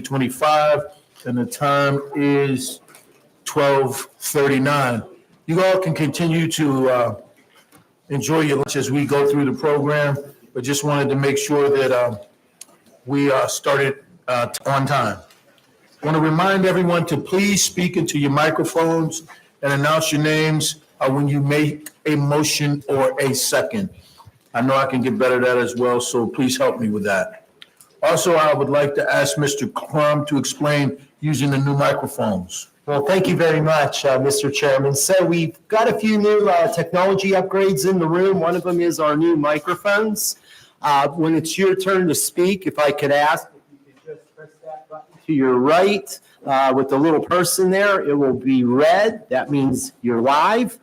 2025, and the time is 12:39. You all can continue to enjoy your lunch as we go through the program, but just wanted to make sure that we started on time. I want to remind everyone to please speak into your microphones and announce your names when you make a motion or a second. I know I can get better at that as well, so please help me with that. Also, I would like to ask Mr. Crum to explain using the new microphones. Well, thank you very much, Mr. Chairman. So we've got a few new technology upgrades in the room. One of them is our new microphones. When it's your turn to speak, if I could ask, if you could just press that button to your right with the little person there, it will be red. That means you're live.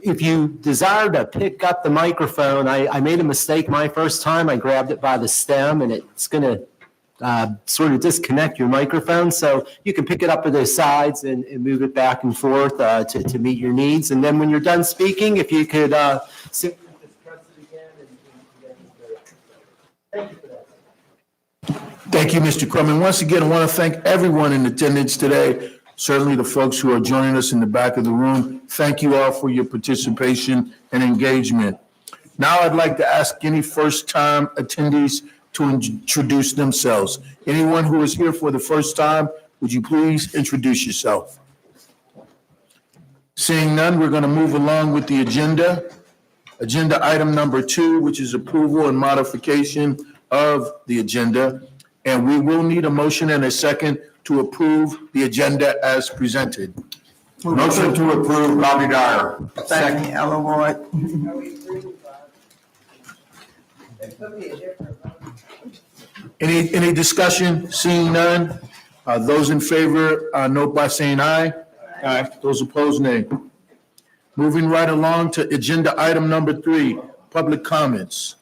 If you desire to pick up the microphone, I made a mistake my first time. I grabbed it by the stem, and it's going to sort of disconnect your microphone. So you can pick it up at the sides and move it back and forth to meet your needs. And then when you're done speaking, if you could simply just press it again. Thank you for that. Thank you, Mr. Crum. And once again, I want to thank everyone in attendance today. Certainly the folks who are joining us in the back of the room. Thank you all for your participation and engagement. Now I'd like to ask any first-time attendees to introduce themselves. Anyone who is here for the first time, would you please introduce yourself? Seeing none, we're going to move along with the agenda. Agenda item number 2, which is approval and modification of the agenda. And we will need a motion and a second to approve the agenda as presented. Motion to approve, Bobby Dyer. Second, Ella White. Any discussion? Seeing none. Those in favor, note by saying aye. Aye. Those opposed, nay. Moving right along to agenda item number 3, public comments.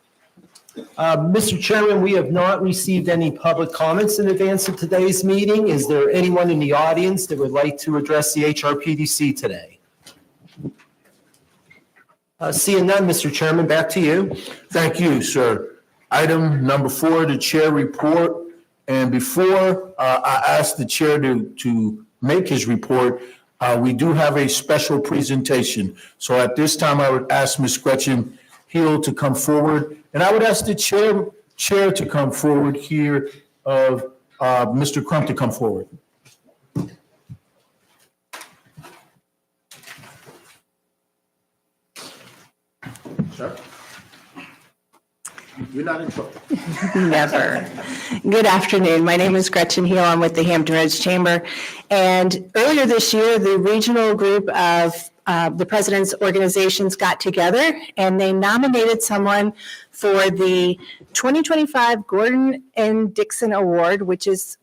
Mr. Chairman, we have not received any public comments in advance of today's meeting. Is there anyone in the audience that would like to address the HRPDC today? Seeing none, Mr. Chairman, back to you. Thank you, sir. Item number 4, the chair report. And before I ask the chair to make his report, we do have a special presentation. So at this time, I would ask Ms. Gretchen Hill to come forward. And I would ask the chair to come forward here of Mr. Crum to come forward. Sir? You're not in trouble. Never. Good afternoon. My name is Gretchen Hill. I'm with the Hampton Roads Chamber. And earlier this year, the regional group of the president's organizations got together and they nominated someone for the 2025 Gordon and Dixon Award, which is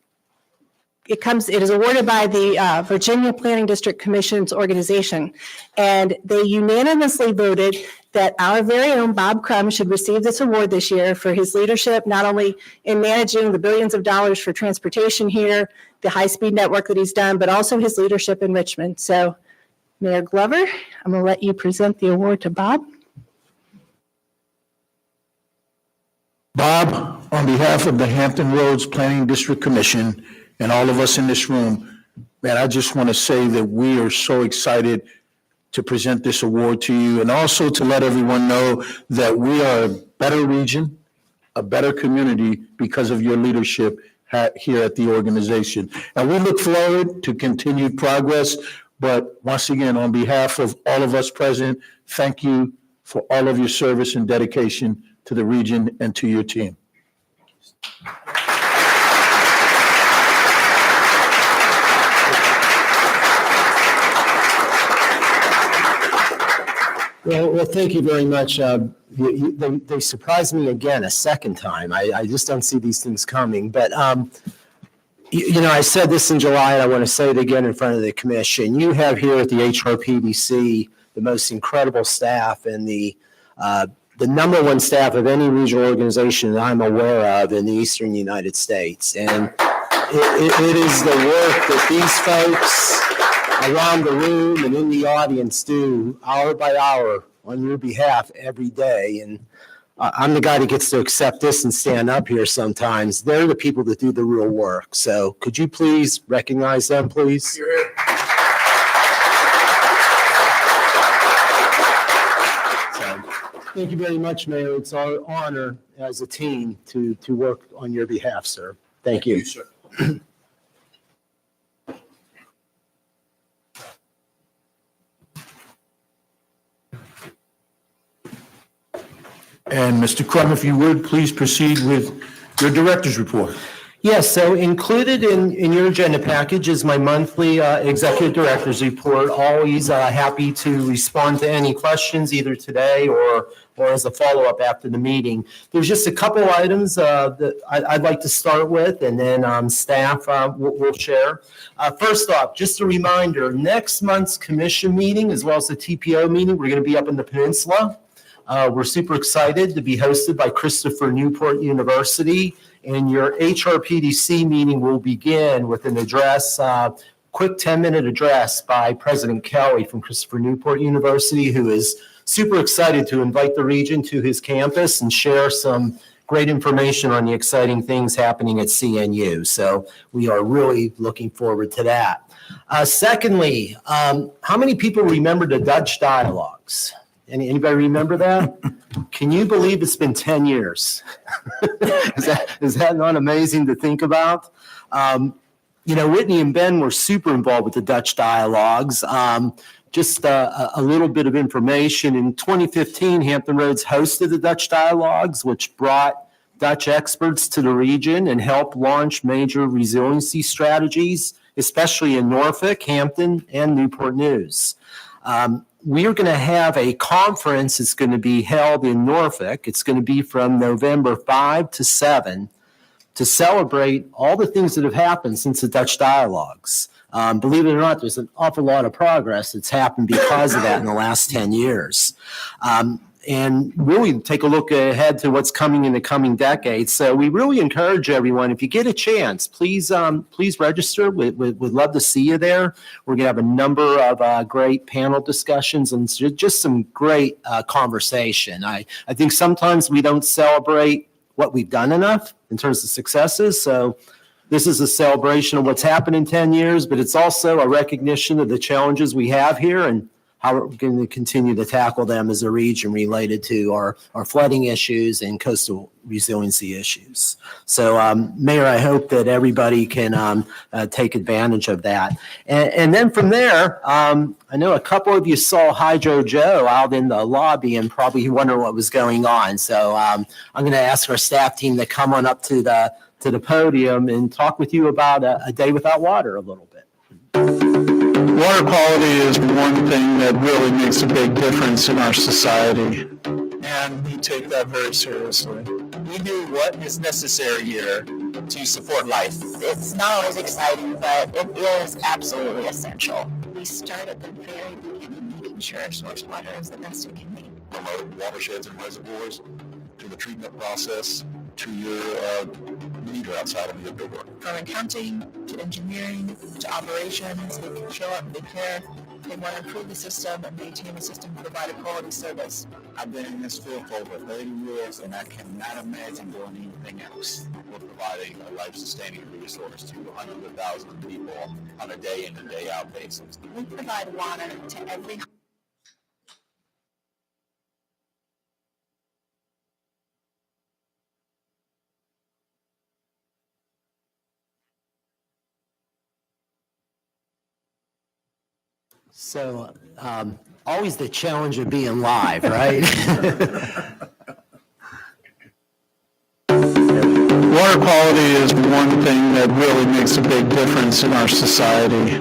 it is awarded by the Virginia Planning District Commission's organization. And they unanimously voted that our very own Bob Crum should receive this award this year for his leadership, not only in managing the billions of dollars for transportation here, the high-speed network that he's done, but also his leadership in Richmond. So Mayor Glover, I'm going to let you present the award to Bob. Bob, on behalf of the Hampton Roads Planning District Commission and all of us in this room, man, I just want to say that we are so excited to present this award to you and also to let everyone know that we are a better region, a better community because of your leadership here at the organization. And we look forward to continued progress. But once again, on behalf of all of us present, thank you for all of your service and dedication to the region and to your team. Well, thank you very much. They surprised me again a second time. I just don't see these things coming. But, I said this in July, and I want to say it again in front of the commission. You have here at the HRPDC the most incredible staff and the number one staff of any regional organization that I'm aware of in the Eastern United States. And it is the work that these folks around the room and in the audience do hour by hour on your behalf every day. And I'm the guy that gets to accept this and stand up here sometimes. They're the people that do the real work. So could you please recognize them, please? Thank you very much, Mayor. It's our honor as a team to work on your behalf, sir. Thank you. sir. And Mr. Crum, if you would, please proceed with your director's report. Yes, so included in your agenda package is my monthly executive director's report. Always happy to respond to any questions either today or as a follow-up after the meeting. There's just a couple items that I'd like to start with, and then staff will share. First off, just a reminder, next month's commission meeting as well as the TPO meeting, we're going to be up in the peninsula. We're super excited to be hosted by Christopher Newport University. And your HRPDC meeting will begin with an address, quick 10-minute address by President Kelly from Christopher Newport University, who is super excited to invite the region to his campus and share some great information on the exciting things happening at CNU. So we are really looking forward to that. Secondly, how many people remember the Dutch dialogues? Anybody remember that? Can you believe it's been 10 years? Is that not amazing to think about? Whitney and Ben were super involved with the Dutch dialogues. Just a little bit of information. In 2015, Hampton Roads hosted the Dutch dialogues, which brought Dutch experts to the region and helped launch major resiliency strategies, especially in Norfolk, Hampton, and Newport News. We are going to have a conference that's going to be held in Norfolk. It's going to be from November 5 to 7 to celebrate all the things that have happened since the Dutch dialogues. Believe it or not, there's an awful lot of progress that's happened because of that in the last 10 years. And really take a look ahead to what's coming in the coming decades. So we really encourage everyone, if you get a chance, please register. We'd love to see you there. We're going to have a number of great panel discussions and just some great conversation. I think sometimes we don't celebrate what we've done enough in terms of successes. So this is a celebration of what's happened in 10 years, but it's also a recognition of the challenges we have here and how we're going to continue to tackle them as a region related to our flooding issues and coastal resiliency issues. So, Mayor, I hope that everybody can take advantage of that. And then from there, I know a couple of you saw Hydro Joe out in the lobby and probably wonder what was going on. So I'm going to ask our staff team to come on up to the podium and talk with you about a day without water a little bit. Water quality is one thing that really makes a big difference in our society, and we take that very seriously. We do what is necessary here to support life. It's not always exciting, but it is absolutely essential. We start at the very beginning, making sure source water is the best it can be. From our watersheds and reservoirs to the treatment process to your meter outside of your door. From accounting to engineering to operations, they can show up, they care, they want to improve the system and maintain the system to provide a quality service. I've been in this field for over 30 years and I cannot imagine doing anything else. We're providing a life-sustaining resource to hundreds of thousands of people on a day in and day out basis. We provide water to every So always the challenge of being live, right? Water quality is one thing that really makes a big difference in our society,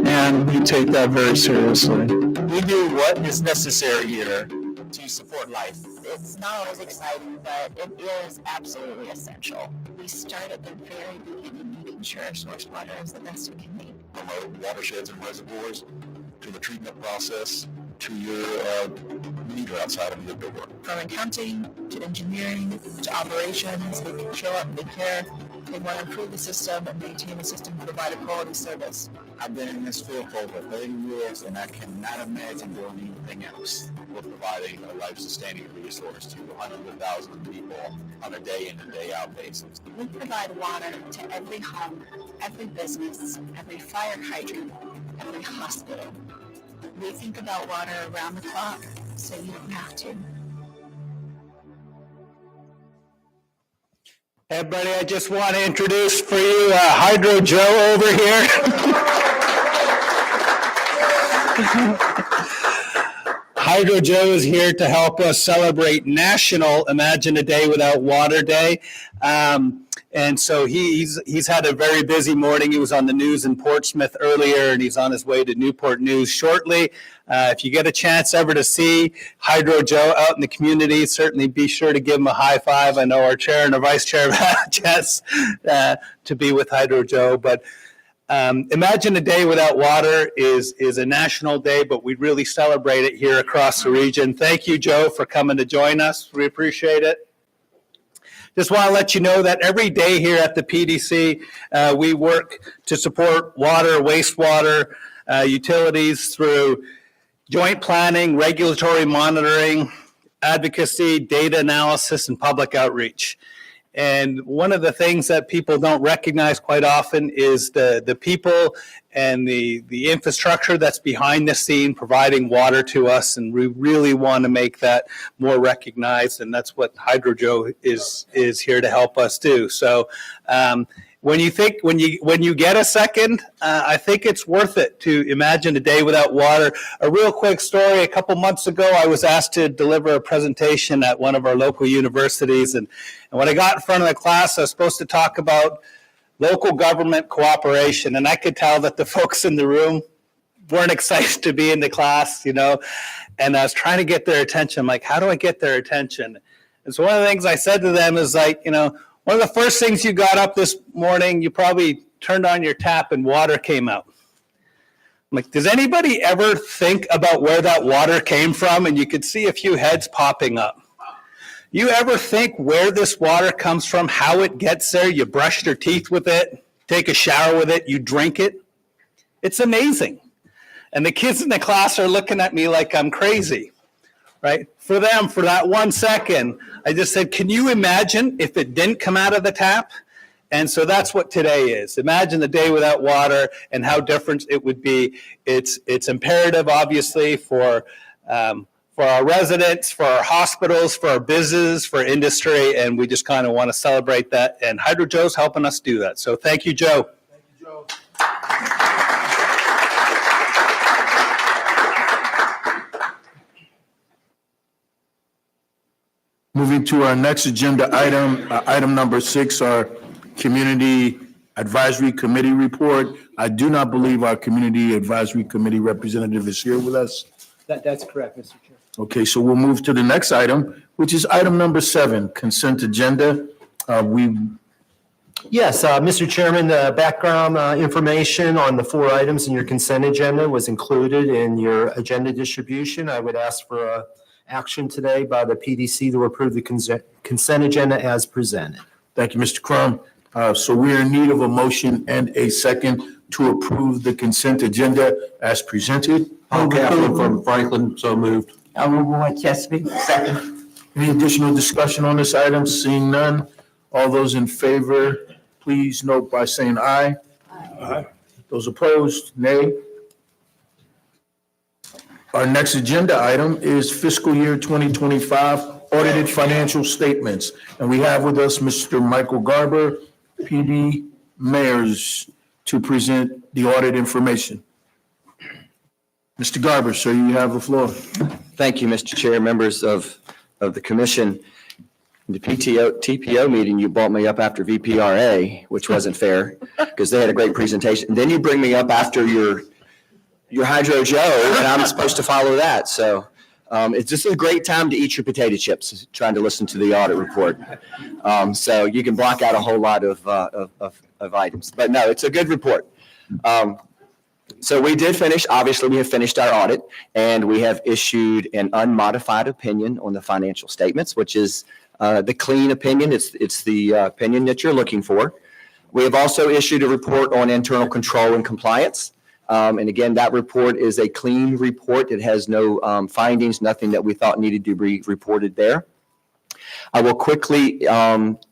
and we take that very seriously. We do what is necessary here to support life. It's not always exciting, but it is absolutely essential. We start at the very beginning, making sure source water is the best it can be. From our watersheds and reservoirs to the treatment process to your meter outside of your door. From accounting to engineering to operations, they can show up, they care, They want to improve the system and maintain the system and provide a quality service. I've been in this field for over 30 years, and I cannot imagine doing anything else. We're providing a life-sustaining resource to hundreds of thousands of people on a day in and day out basis. We provide water to every home, every business, every fire hydrant, every hospital. We think about water around the clock, so you don't have to. Everybody, I just want to introduce for you Hydro Joe over here. Hydro Joe is here to help us celebrate National Imagine a Day Without Water Day. And so he's had a very busy morning. He was on the news in Portsmouth earlier, and he's on his way to Newport News shortly. If you get a chance ever to see Hydro Joe out in the community, certainly be sure to give him a high five. I know our chair and our vice chair have had a chance to be with Hydro Joe. But Imagine a Day Without Water is a national day, but we really celebrate it here across the region. Thank you, Joe, for coming to join us. We appreciate it. Just want to let you know that every day here at the PDC, we work to support water, wastewater, utilities through joint planning, regulatory monitoring, advocacy, data analysis, and public outreach. And one of the things that people don't recognize quite often is the people and the infrastructure that's behind the scene providing water to us, and we really want to make that more recognized, and that's what Hydro Joe is here to help us do. So when you get a second, I think it's worth it to imagine a day without water. A real quick story: a couple months ago, I was asked to deliver a presentation at one of our local universities, and when I got in front of the class, I was supposed to talk about local government cooperation, and I could tell that the folks in the room weren't excited to be in the class, and I was trying to get their attention. I'm like, how do I get their attention? And so one of the things I said to them is like, one of the first things you got up this morning, you probably turned on your tap and water came out. I'm like, does anybody ever think about where that water came from? And you could see a few heads popping up. You ever think where this water comes from, how it gets there? You brush your teeth with it, take a shower with it, you drink it. It's amazing. And the kids in the class are looking at me like I'm crazy, right? For them, for that 1 second, I just said, can you imagine if it didn't come out of the tap? And so that's what today is. Imagine the day without water and how different it would be. It's imperative, obviously, for our residents, for our hospitals, for our business, for industry, and we just kind of want to celebrate that. And Hydro Joe's helping us do that. So thank you, Joe. Thank you, Joe. Moving to our next agenda item, item number 6, our Community Advisory Committee report. I do not believe our Community Advisory Committee representative is here with us. That's correct, Mr. Chair. Okay, so we'll move to the next item, which is item number 7, consent agenda. Yes, Mr. Chairman, the background information on the 4 items in your consent agenda was included in your agenda distribution. I would ask for action today by the PDC to approve the consent agenda as presented. Thank you, Mr. Crum. So we're in need of a motion and a second to approve the consent agenda as presented. Kaplan from Franklin, so moved. Chesapeake, second. Any additional discussion on this item? Seeing none, all those in favor, please note by saying aye. Aye. Those opposed, nay. Our next agenda item is fiscal year 2025 audited financial statements. And we have with us Mr. Michael Garber, PD Mayors, to present the audit information. Mr. Garber, sir, you have the floor. Thank you, Mr. Chair, members of the commission. In the TPO meeting, you brought me up after VPRA, which wasn't fair because they had a great presentation. And then you bring me up after your Hydro Joe, and I'm supposed to follow that. So it's just a great time to eat your potato chips, trying to listen to the audit report. So you can block out a whole lot of items. But no, it's a good report. So we did finish, obviously we have finished our audit, and we have issued an unmodified opinion on the financial statements, which is the clean opinion. It's the opinion that you're looking for. We have also issued a report on internal control and compliance. And again, that report is a clean report. It has no findings, nothing that we thought needed to be reported there. I will quickly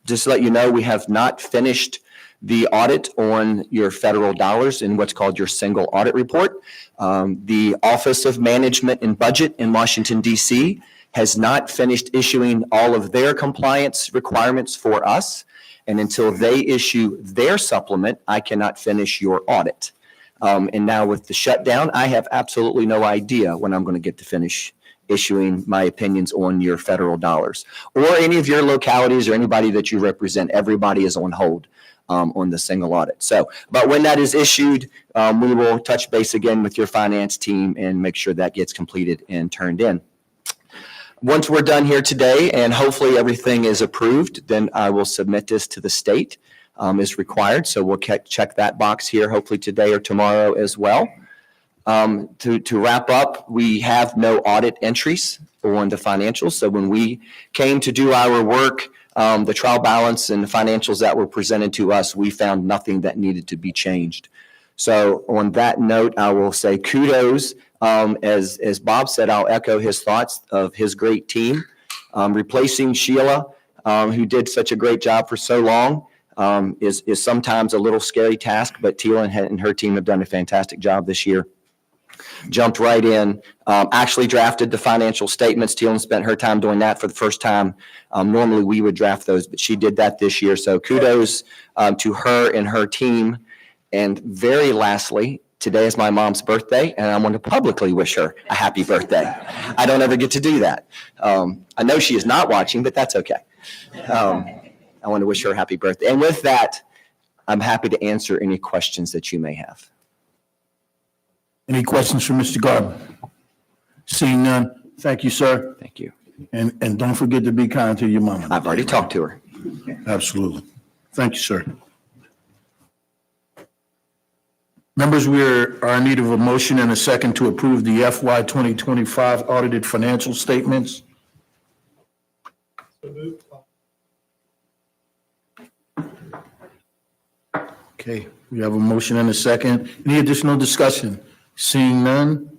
just let you know we have not finished the audit on your federal dollars in what's called your single audit report. The Office of Management and Budget in Washington, D.C. has not finished issuing all of their compliance requirements for us. And until they issue their supplement, I cannot finish your audit. And now with the shutdown, I have absolutely no idea when I'm going to get to finish issuing my opinions on your federal dollars or any of your localities or anybody that you represent. Everybody is on hold on the single audit. So, but when that is issued, we will touch base again with your finance team and make sure that gets completed and turned in. Once we're done here today and hopefully everything is approved, then I will submit this to the state as required. So we'll check that box here hopefully today or tomorrow as well. To wrap up, we have no audit entries on the financials. So when we came to do our work, the trial balance and the financials that were presented to us, we found nothing that needed to be changed. So on that note, I will say kudos. As Bob said, I'll echo his thoughts of his great team. Replacing Sheila, who did such a great job for so long, is sometimes a little scary task, but Tila and her team have done a fantastic job this year. Jumped right in, actually drafted the financial statements. Tila spent her time doing that for the first time. Normally we would draft those, but she did that this year. So kudos to her and her team. And very lastly, today is my mom's birthday, and I want to publicly wish her a happy birthday. I don't ever get to do that. I know she is not watching, but that's okay. I want to wish her a happy birthday. And with that, I'm happy to answer any questions that you may have. Any questions for Mr. Garber? Seeing none, thank you, sir. Thank you. And don't forget to be kind to your mama. I've already talked to her. Absolutely. Thank you, sir. Members, we are in need of a motion and a second to approve the FY 2025 audited financial statements. Okay, we have a motion and a second. Any additional discussion? Seeing none,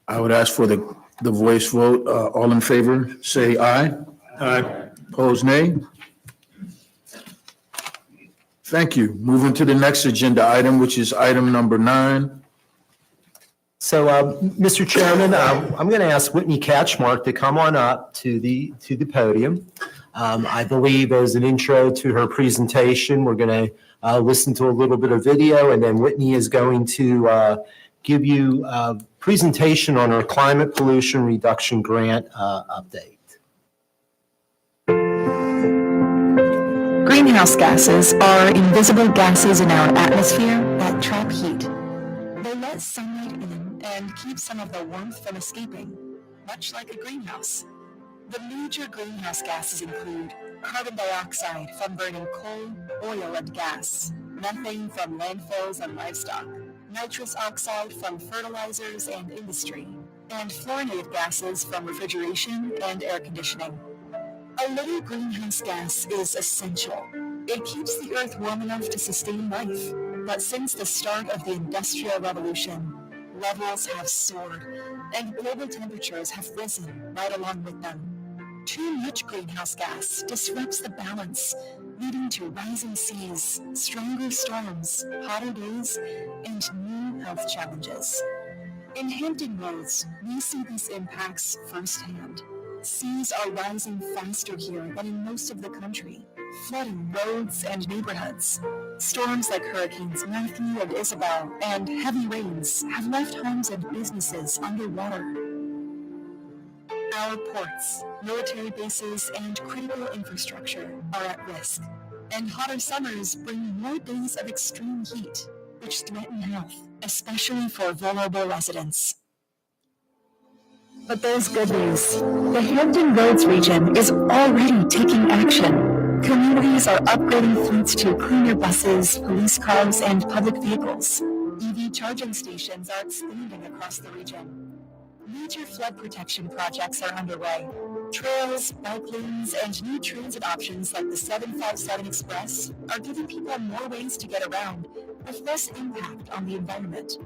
I would ask for the voice vote. All in favor, say aye. Aye. Opposed, nay. Thank you. Moving to the next agenda item, which is item number 9. So, Mr. Chairman, I'm going to ask Whitney Catchmark to come on up to the podium. I believe as an intro to her presentation, we're going to listen to a little bit of video, and then Whitney is going to give you a presentation on our climate pollution reduction grant update. Greenhouse gases are invisible gases in our atmosphere that trap heat. They let sunlight in and keep some of the warmth from escaping, much like a greenhouse. The major greenhouse gases include carbon dioxide from burning coal, oil, and gas, methane from landfills and livestock, nitrous oxide from fertilizers and industry, and fluorinated gases from refrigeration and air conditioning. A little greenhouse gas is essential. It keeps the earth warm enough to sustain life. But since the start of the Industrial Revolution, levels have soared, and global temperatures have risen right along with them. Too much greenhouse gas disrupts the balance, leading to rising seas, stronger storms, hotter days, and new health challenges. In Hampton Roads, we see these impacts firsthand. Seas are rising faster here than in most of the country, flooding roads and neighborhoods. Storms like Hurricanes Matthew and Isabel and heavy rains have left homes and businesses underwater. Our ports, military bases, and critical infrastructure are at risk, and hotter summers bring more days of extreme heat, which threaten health, especially for vulnerable residents. But there's good news. The Hampton Roads region is already taking action. Communities are upgrading fleets to cleaner buses, police cars, and public vehicles. EV charging stations are expanding across the region. Major flood protection projects are underway. Trails, bike lanes, and new transit options like the 757 Express are giving people more ways to get around with less impact on the environment.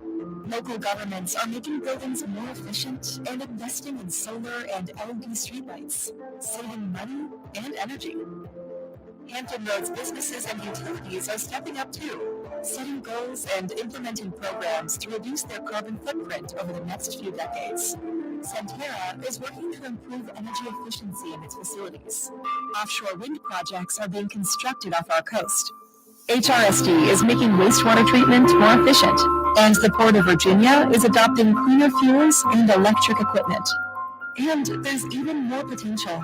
Local governments are making buildings more efficient and investing in solar and LED streetlights, saving money and energy. Hampton Roads businesses and utilities are stepping up too, setting goals and implementing programs to reduce their carbon footprint over the next few decades. Centerra is working to improve energy efficiency in its facilities. Offshore wind projects are being constructed off our coast. HRSD is making wastewater treatment more efficient, and the Port of Virginia is adopting cleaner fuels and electric equipment. And there's even more potential.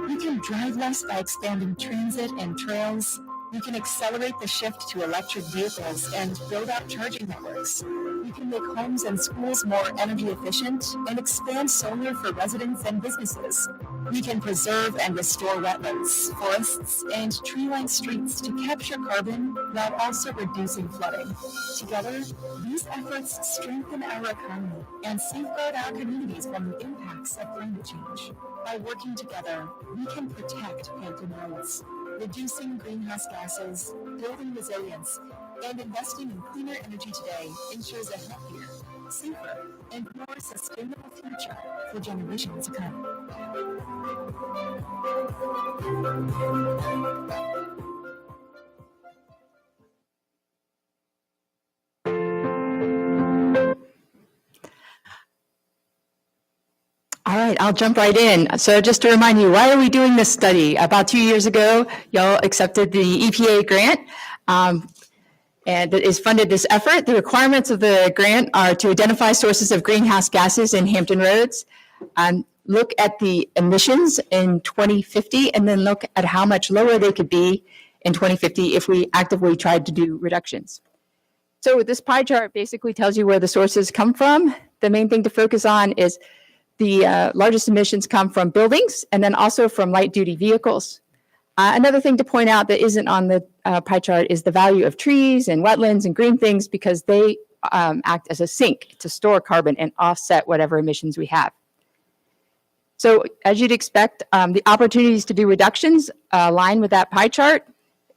We can drive less by expanding transit and trails. We can accelerate the shift to electric vehicles and build out charging networks. We can make homes and schools more energy efficient and expand solar for residents and businesses. We can preserve and restore wetlands, forests, and tree-lined streets to capture carbon while also reducing flooding. Together, these efforts strengthen our economy and safeguard our communities from the impacts of climate change. By working together, we can protect Hampton Roads, reducing greenhouse gases, building resilience, and investing in cleaner energy today ensures a healthier, safer, and more sustainable future for generations to come. All right, I'll jump right in. So just to remind you, why are we doing this study? About 2 years ago, y'all accepted the EPA grant, and that is funded this effort. The requirements of the grant are to identify sources of greenhouse gases in Hampton Roads, look at the emissions in 2050, and then look at how much lower they could be in 2050 if we actively tried to do reductions. So this pie chart basically tells you where the sources come from. The main thing to focus on is the largest emissions come from buildings and then also from light-duty vehicles. Another thing to point out that isn't on the pie chart is the value of trees and wetlands and green things, because they act as a sink to store carbon and offset whatever emissions we have. So as you'd expect, the opportunities to do reductions align with that pie chart.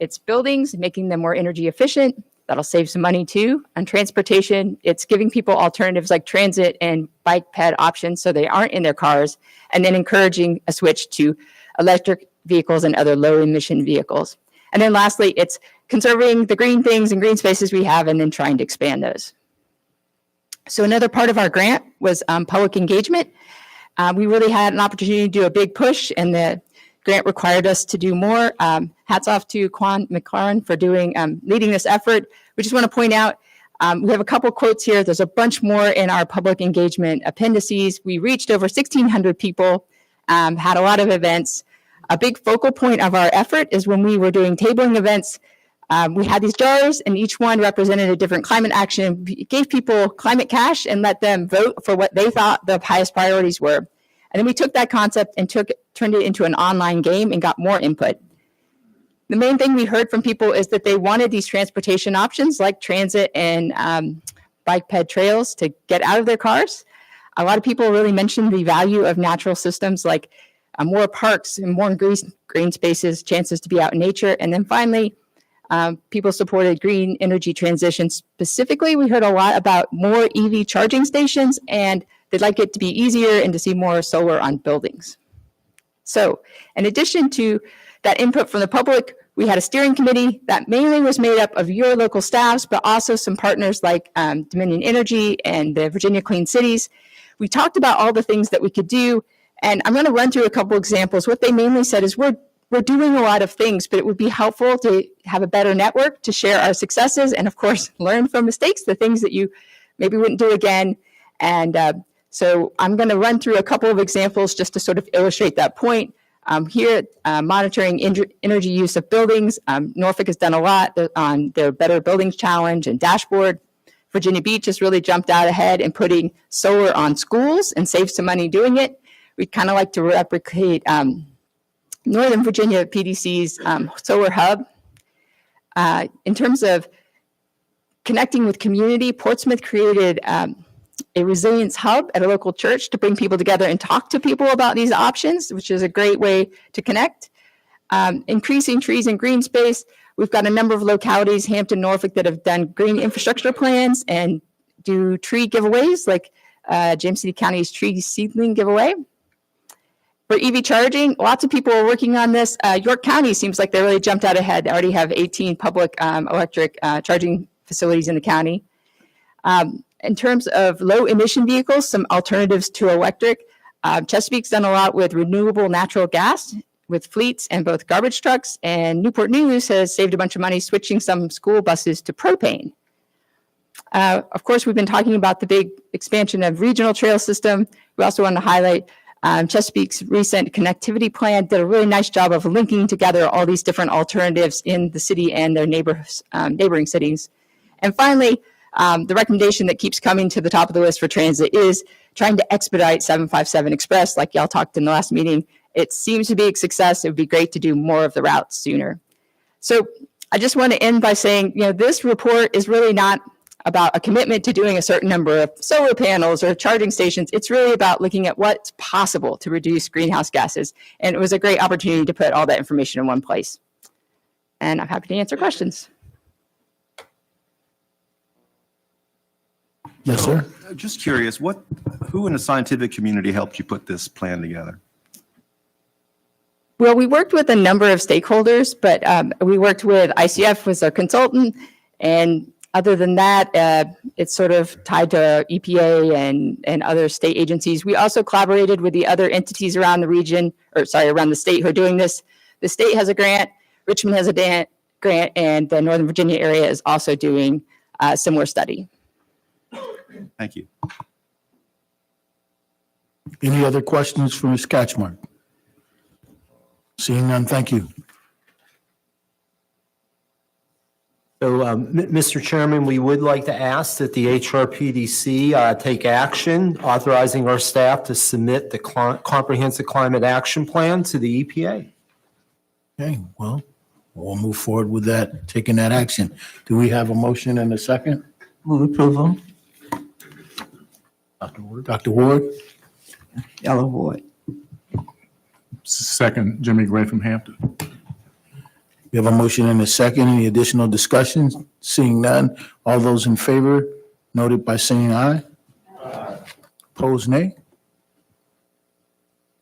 It's buildings, making them more energy efficient. That'll save some money too. On transportation, it's giving people alternatives like transit and bike ped options so they aren't in their cars, and then encouraging a switch to electric vehicles and other low emission vehicles. And then lastly, it's conserving the green things and green spaces we have and then trying to expand those. So another part of our grant was public engagement. We really had an opportunity to do a big push, and the grant required us to do more. Hats off to Quan McLaren for leading this effort. We just want to point out, we have a couple quotes here. There's a bunch more in our public engagement appendices. We reached over 1,600 people, had a lot of events. A big focal point of our effort is when we were doing tabling events, we had these jars and each one represented a different climate action. We gave people climate cash and let them vote for what they thought the highest priorities were. And then we took that concept and turned it into an online game and got more input. The main thing we heard from people is that they wanted these transportation options like transit and bike ped trails to get out of their cars. A lot of people really mentioned the value of natural systems like more parks and more green spaces, chances to be out in nature. And then finally, people supported green energy transition. Specifically, we heard a lot about more EV charging stations, and they'd like it to be easier and to see more solar on buildings. So in addition to that input from the public, we had a steering committee that mainly was made up of your local staffs, but also some partners like Dominion Energy and the Virginia Clean Cities. We talked about all the things that we could do, and I'm going to run through a couple examples. What they mainly said is we're doing a lot of things, but it would be helpful to have a better network to share our successes and, of course, learn from mistakes, the things that you maybe wouldn't do again. And so I'm going to run through a couple of examples just to sort of illustrate that point. Here, monitoring energy use of buildings. Norfolk has done a lot on their Better Buildings Challenge and dashboard. Virginia Beach has really jumped out ahead in putting solar on schools and saved some money doing it. We'd kind of like to replicate Northern Virginia PDC's solar hub. In terms of connecting with community, Portsmouth created a resilience hub at a local church to bring people together and talk to people about these options, which is a great way to connect. Increasing trees and green space. We've got a number of localities, Hampton, Norfolk, that have done green infrastructure plans and do tree giveaways, like James City County's tree seedling giveaway. For EV charging, lots of people are working on this. York County seems like they really jumped out ahead. They already have 18 public electric charging facilities in the county. In terms of low emission vehicles, some alternatives to electric. Chesapeake's done a lot with renewable natural gas with fleets and both garbage trucks, and Newport News has saved a bunch of money switching some school buses to propane. Of course, we've been talking about the big expansion of regional trail system. We also want to highlight Chesapeake's recent connectivity plan did a really nice job of linking together all these different alternatives in the city and their neighboring cities. And finally, the recommendation that keeps coming to the top of the list for transit is trying to expedite 757 Express, like y'all talked in the last meeting. It seems to be a success. It would be great to do more of the routes sooner. So I just want to end by saying, this report is really not about a commitment to doing a certain number of solar panels or charging stations. It's really about looking at what's possible to reduce greenhouse gases. And it was a great opportunity to put all that information in one place. And I'm happy to answer questions. Yes, sir. Just curious, who in the scientific community helped you put this plan together? Well, we worked with a number of stakeholders, but we worked with ICF was our consultant. And other than that, it's sort of tied to EPA and other state agencies. We also collaborated with the other entities around the region, around the state who are doing this. The state has a grant, Richmond has a grant, and the Northern Virginia area is also doing a similar study. Thank you. Any other questions for Ms. Catchmark? Seeing none, thank you. So, Mr. Chairman, we would like to ask that the HRPDC take action authorizing our staff to submit the Comprehensive Climate Action Plan to the EPA. Okay, well, we'll move forward with that, taking that action. Do we have a motion and a second? Move approval. Dr. Ward? Yellow Ward. Second, Jimmy Gray from Hampton. We have a motion and a second. Any additional discussions? Seeing none, all those in favor, noted by saying aye. Opposed, nay.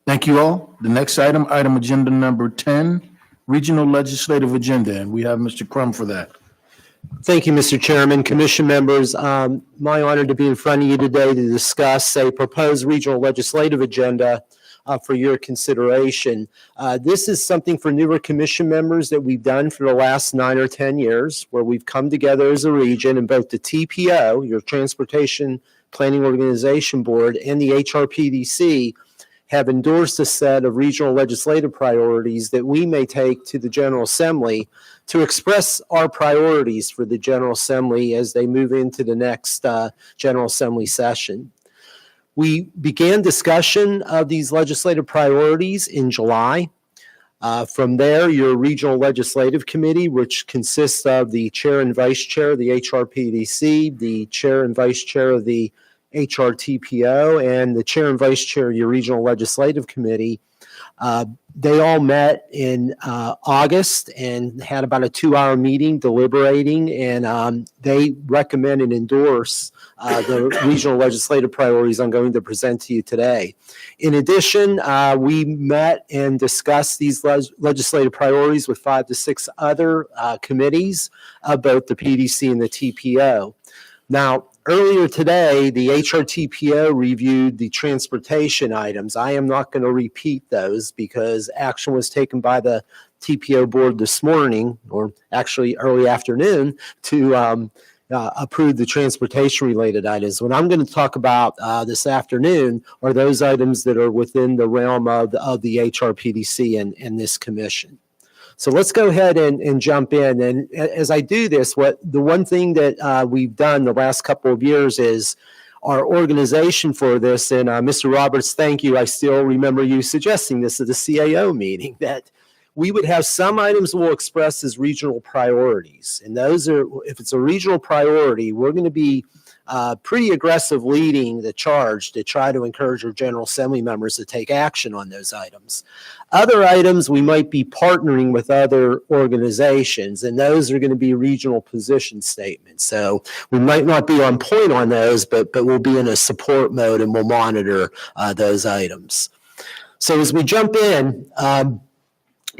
Thank you all. The next item agenda number 10, Regional Legislative Agenda, and we have Mr. Crum for that. Thank you, Mr. Chairman, Commission members. My honor to be in front of you today to discuss a proposed regional legislative agenda for your consideration. This is something for newer commission members that we've done for the last 9 or 10 years, where we've come together as a region and both the TPO, your Transportation Planning Organization Board, and the HRPDC have endorsed a set of regional legislative priorities that we may take to the General Assembly to express our priorities for the General Assembly as they move into the next General Assembly session. We began discussion of these legislative priorities in July. From there, your Regional Legislative Committee, which consists of the Chair and Vice Chair of the HRPDC, the Chair and Vice Chair of the HRTPO, and the Chair and Vice Chair of your Regional Legislative Committee, they all met in August and had about a 2-hour meeting deliberating, and they recommend and endorse the regional legislative priorities I'm going to present to you today. In addition, we met and discussed these legislative priorities with 5 to 6 other committees of both the PDC and the TPO. Now, earlier today, the HRTPO reviewed the transportation items. I am not going to repeat those because action was taken by the TPO board this morning, or actually early afternoon, to approve the transportation-related items. What I'm going to talk about this afternoon are those items that are within the realm of the HRPDC and this commission. So let's go ahead and jump in. And as I do this, the one thing that we've done the last couple of years is our organization for this. And Mr. Roberts, thank you. I still remember you suggesting this at the CAO meeting, that we would have some items we'll express as regional priorities. And those are, if it's a regional priority, we're going to be pretty aggressive leading the charge to try to encourage our General Assembly members to take action on those items. Other items, we might be partnering with other organizations, and those are going to be regional position statements. So we might not be on point on those, but we'll be in a support mode and we'll monitor those items. So as we jump in,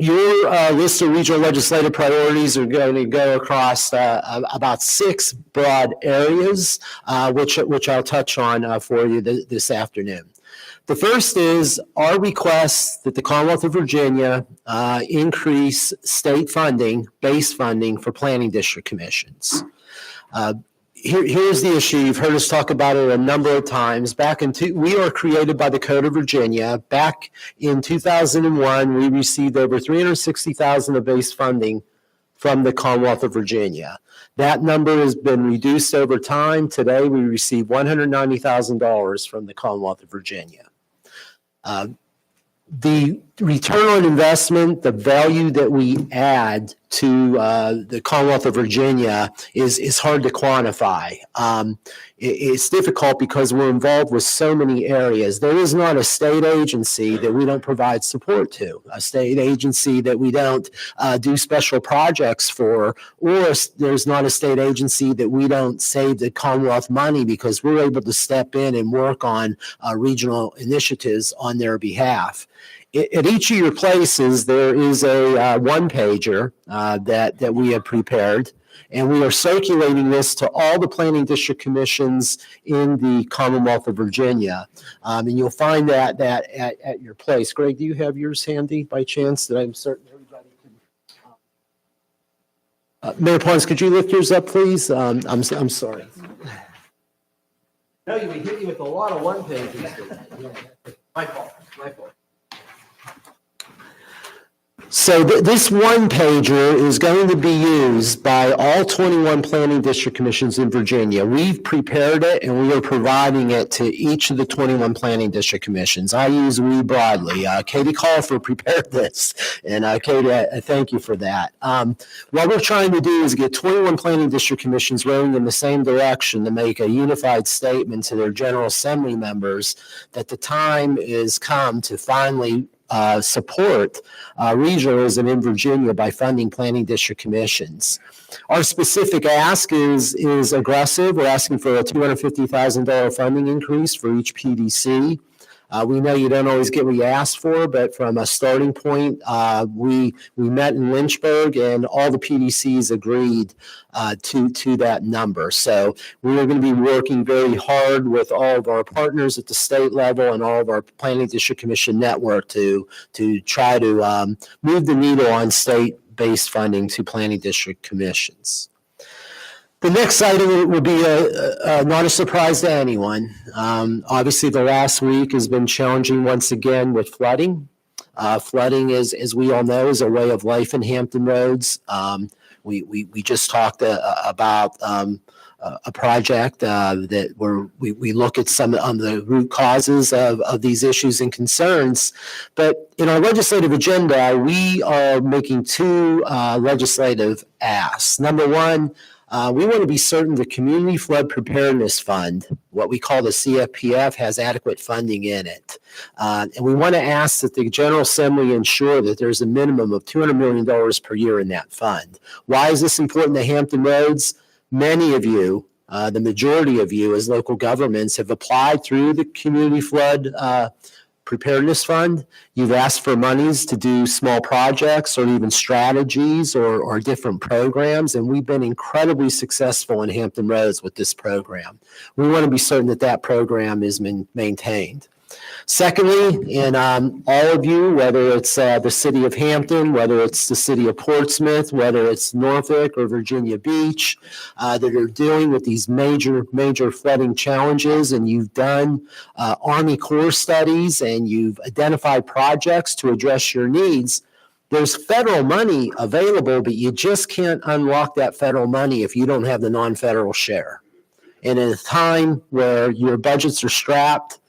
your list of regional legislative priorities are going to go across about 6 broad areas, which I'll touch on for you this afternoon. The first is our request that the Commonwealth of Virginia increase state funding, base funding for planning district commissions. Here's the issue. You've heard us talk about it a number of times. We are created by the Code of Virginia. Back in 2001, we received over $360,000 of base funding from the Commonwealth of Virginia. That number has been reduced over time. Today, we receive $190,000 from the Commonwealth of Virginia. The return on investment, the value that we add to the Commonwealth of Virginia is hard to quantify. It's difficult because we're involved with so many areas. There is not a state agency that we don't provide support to, a state agency that we don't do special projects for, or there's not a state agency that we don't save the Commonwealth money because we're able to step in and work on regional initiatives on their behalf. At each of your places, there is a one-pager that we have prepared, and we are circulating this to all the planning district commissions in the Commonwealth of Virginia. And you'll find that at your place. Greg, do you have yours handy by chance? That I'm certain everybody can. Mayor Pons, could you lift yours up, please? I'm sorry. No, we hit you with a lot of one-pagers. My fault. So this one-pager is going to be used by all 21 planning district commissions in Virginia. We've prepared it and we are providing it to each of the 21 planning district commissions. I use we broadly. Katie Colfer prepared this, and Katie, I thank you for that. What we're trying to do is get 21 planning district commissions rowing in the same direction to make a unified statement to their General Assembly members that the time is come to finally support regionalism in Virginia by funding planning district commissions. Our specific ask is aggressive. We're asking for a $250,000 funding increase for each PDC. We know you don't always get what you ask for, but from a starting point, we met in Lynchburg and all the PDCs agreed to that number. So we are going to be working very hard with all of our partners at the state level and all of our planning district commission network to try to move the needle on state-based funding to planning district commissions. The next item will be not a surprise to anyone. Obviously, the last week has been challenging once again with flooding. Flooding, as we all know, is a way of life in Hampton Roads. We just talked about a project that where we look at some of the root causes of these issues and concerns. But in our legislative agenda, we are making 2 legislative asks. Number one, we want to be certain the Community Flood Preparedness Fund, what we call the CFPF, has adequate funding in it. And we want to ask that the General Assembly ensure that there's a minimum of $200 million per year in that fund. Why is this important to Hampton Roads? Many of you, the majority of you as local governments, have applied through the Community Flood Preparedness Fund. You've asked for monies to do small projects or even strategies or different programs, and we've been incredibly successful in Hampton Roads with this program. We want to be certain that that program is maintained. Secondly, in all of you, whether it's the city of Hampton, whether it's the city of Portsmouth, whether it's Norfolk or Virginia Beach, that are dealing with these major flooding challenges, and you've done Army Corps studies and you've identified projects to address your needs, there's federal money available, but you just can't unlock that federal money if you don't have the non-federal share. And in a time where your budgets are strapped,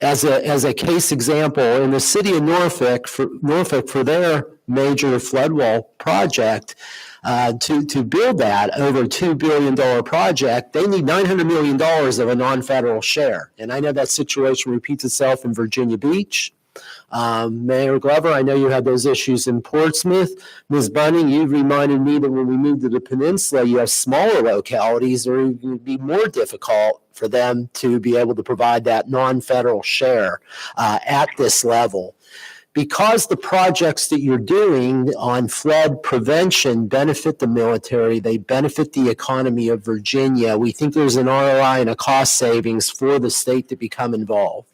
as a case example, in the city of Norfolk for their major flood wall project, To build that over $2 billion project, they need $900 million of a non-federal share. And I know that situation repeats itself in Virginia Beach. Mayor Glover, I know you had those issues in Portsmouth. Ms. Bunning, you reminded me that when we moved to the peninsula, you have smaller localities, or it would be more difficult for them to be able to provide that non-federal share at this level. Because the projects that you're doing on flood prevention benefit the military, they benefit the economy of Virginia, we think there's an ROI and a cost savings for the state to become involved.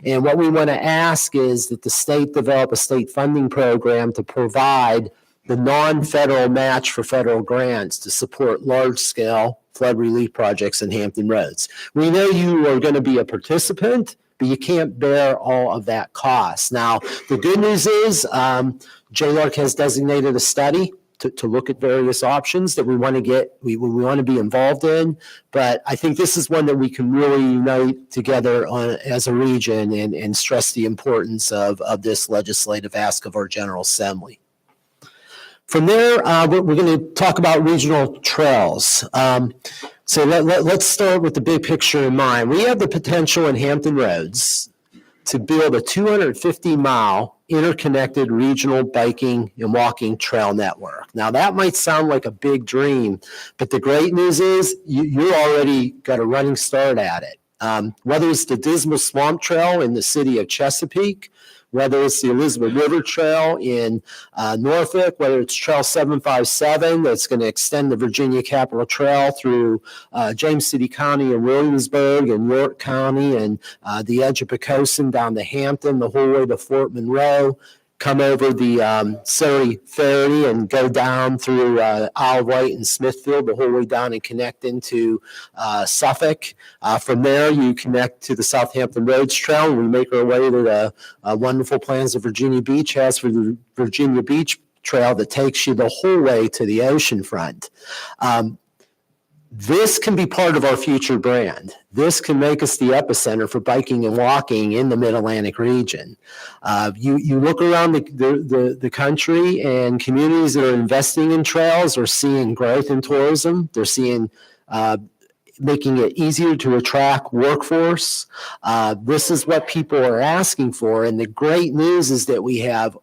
And what we want to ask is that the state develop a state funding program to provide the non-federal match for federal grants to support large-scale flood relief projects in Hampton Roads. We know you are going to be a participant, but you can't bear all of that cost. Now, the good news is JLARC has designated a study to look at various options that we want to be involved in. But I think this is one that we can really unite together as a region and stress the importance of this legislative ask of our General Assembly. From there, we're going to talk about regional trails. So let's start with the big picture in mind. We have the potential in Hampton Roads to build a 250-mile interconnected regional biking and walking trail network. Now, that might sound like a big dream, but the great news is you already got a running start at it. Whether it's the Dismal Swamp Trail in the city of Chesapeake, whether it's the Elizabeth River Trail in Norfolk, whether it's Trail 757 that's going to extend the Virginia Capitol Trail through James City County and Williamsburg and York County and the edge of Poquoson down to Hampton, the whole way to Fort Monroe, come over the Surrey Ferry and go down through Isle of Wight and Smithfield, the whole way down and connect into Suffolk. From there, you connect to the Southampton Roads Trail, and we make our way to the wonderful plans that Virginia Beach has for the Virginia Beach Trail that takes you the whole way to the ocean front. This can be part of our future brand. This can make us the epicenter for biking and walking in the Mid-Atlantic region. You look around the country, and communities that are investing in trails are seeing growth in tourism. They're seeing making it easier to attract workforce. This is what people are asking for. And the great news is that we have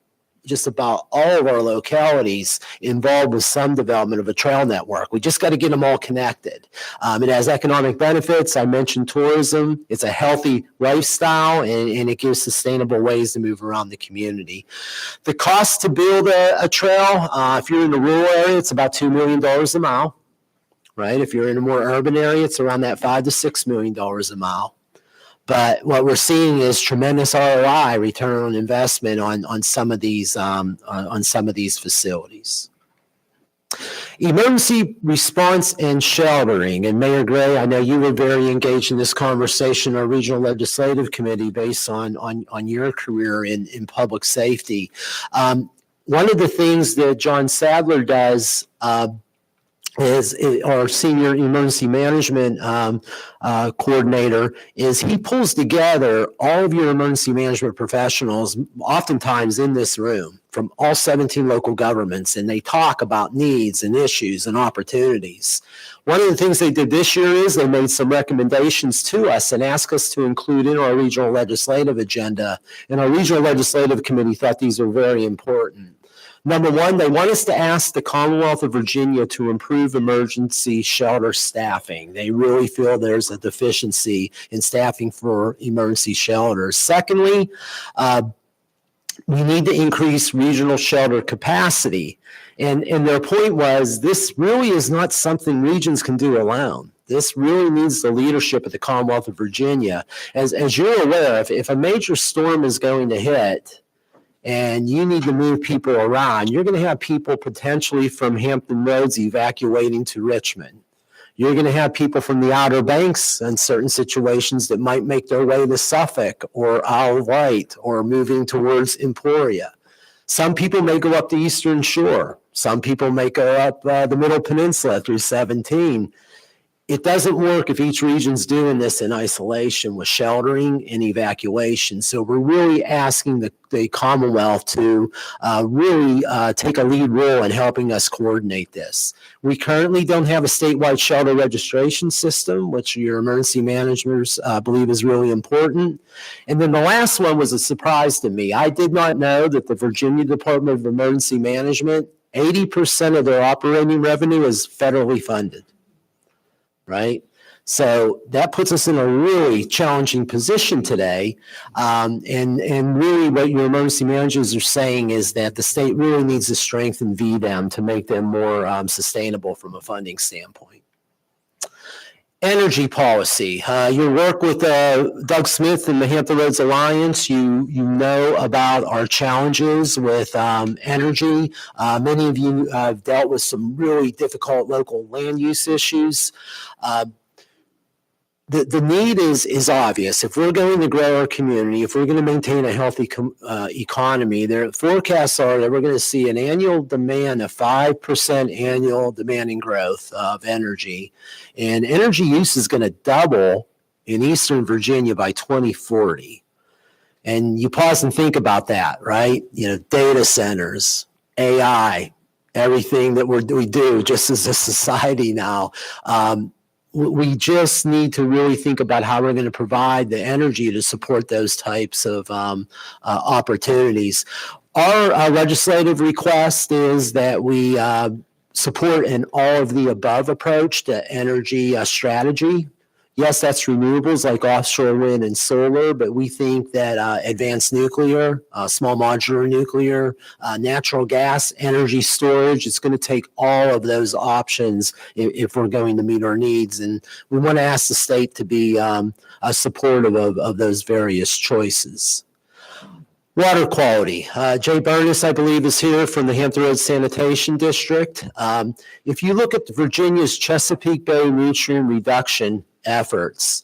just about all of our localities involved with some development of a trail network. We just got to get them all connected. It has economic benefits. I mentioned tourism. It's a healthy lifestyle, and it gives sustainable ways to move around the community. The cost to build a trail, if you're in a rural area, it's about $2 million a mile, right? If you're in a more urban area, it's around that $5 to $6 million a mile. But what we're seeing is tremendous ROI, return on investment, on some of these facilities. Emergency response and sheltering. And Mayor Gray, I know you were very engaged in this conversation, our regional legislative committee, based on your career in public safety. One of the things that John Sadler does is our senior emergency management coordinator, is he pulls together all of your emergency management professionals, oftentimes in this room, from all 17 local governments, and they talk about needs and issues and opportunities. One of the things they did this year is they made some recommendations to us and asked us to include in our regional legislative agenda, and our regional legislative committee thought these were very important. Number one, they want us to ask the Commonwealth of Virginia to improve emergency shelter staffing. They really feel there's a deficiency in staffing for emergency shelters. Secondly, we need to increase regional shelter capacity. And their point was, this really is not something regions can do alone. This really needs the leadership of the Commonwealth of Virginia. As you're aware, if a major storm is going to hit, and you need to move people around, you're going to have people potentially from Hampton Roads evacuating to Richmond. You're going to have people from the Outer Banks in certain situations that might make their way to Suffolk or Isle of Wight or moving towards Emporia. Some people may go up the Eastern Shore. Some people may go up the Middle Peninsula through 17. it doesn't work if each region's doing this in isolation with sheltering and evacuation. So we're really asking the Commonwealth to really take a lead role in helping us coordinate this. We currently don't have a statewide shelter registration system, which your emergency managers believe is really important. And then the last one was a surprise to me. I did not know that the Virginia Department of Emergency Management, 80% of their operating revenue is federally funded. Right? So that puts us in a really challenging position today. And really what your emergency managers are saying is that the state really needs to strengthen VDEM to make them more sustainable from a funding standpoint. Energy policy. Your work with Doug Smith and the Hampton Roads Alliance, you know about our challenges with energy. Many of you have dealt with some really difficult local land use issues. The need is obvious. If we're going to grow our community, if we're going to maintain a healthy economy, their forecasts are that we're going to see an annual demand of 5% annual demanding growth of energy. And energy use is going to double in Eastern Virginia by 2040. And you pause and think about that, right? You know, data centers, AI, everything that we do just as a society now. We just need to really think about how we're going to provide the energy to support those types of opportunities. Our legislative request is that we support an all of the above approach to energy strategy. Yes, that's renewables like offshore wind and solar, but we think that advanced nuclear, small modular nuclear, natural gas, energy storage, it's going to take all of those options if we're going to meet our needs. And we want to ask the state to be supportive of those various choices. Water quality. Jay Burness, I believe, is here from the Hampton Roads Sanitation District. If you look at Virginia's Chesapeake Bay nutrient reduction efforts,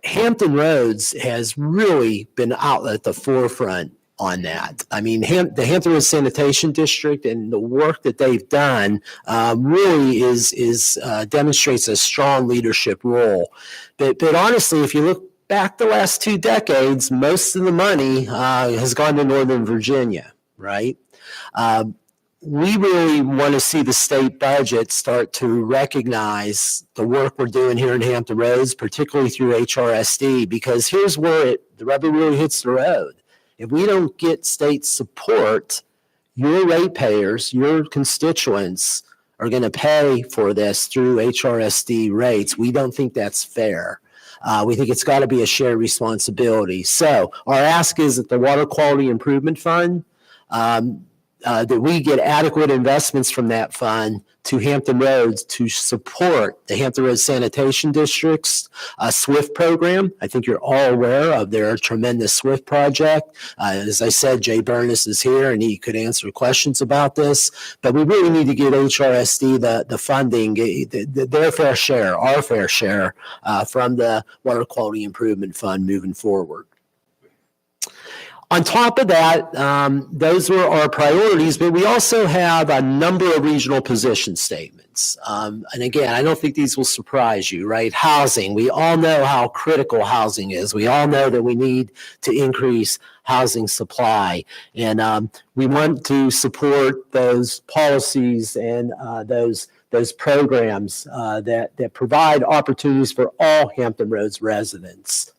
Hampton Roads has really been out at the forefront on that. I mean, the Hampton Roads Sanitation District and the work that they've done really demonstrates a strong leadership role. But honestly, if you look back the last 2 decades, most of the money has gone to Northern Virginia, right? We really want to see the state budget start to recognize the work we're doing here in Hampton Roads, particularly through HRSD, because here's where the rubber really hits the road. If we don't get state support, your ratepayers, your constituents are going to pay for this through HRSD rates. We don't think that's fair. We think it's got to be a shared responsibility. So our ask is that the Water Quality Improvement Fund, that we get adequate investments from that fund to Hampton Roads to support the Hampton Roads Sanitation District's SWIFT program. I think you're all aware of their tremendous SWIFT project. As I said, Jay Burness is here and he could answer questions about this, but we really need to get HRSD the funding, their fair share, our fair share from the Water Quality Improvement Fund moving forward. On top of that, those were our priorities, but we also have a number of regional position statements. And again, I don't think these will surprise you, right? Housing, we all know how critical housing is. We all know that we need to increase housing supply. And we want to support those policies and those programs that provide opportunities for all Hampton Roads residents.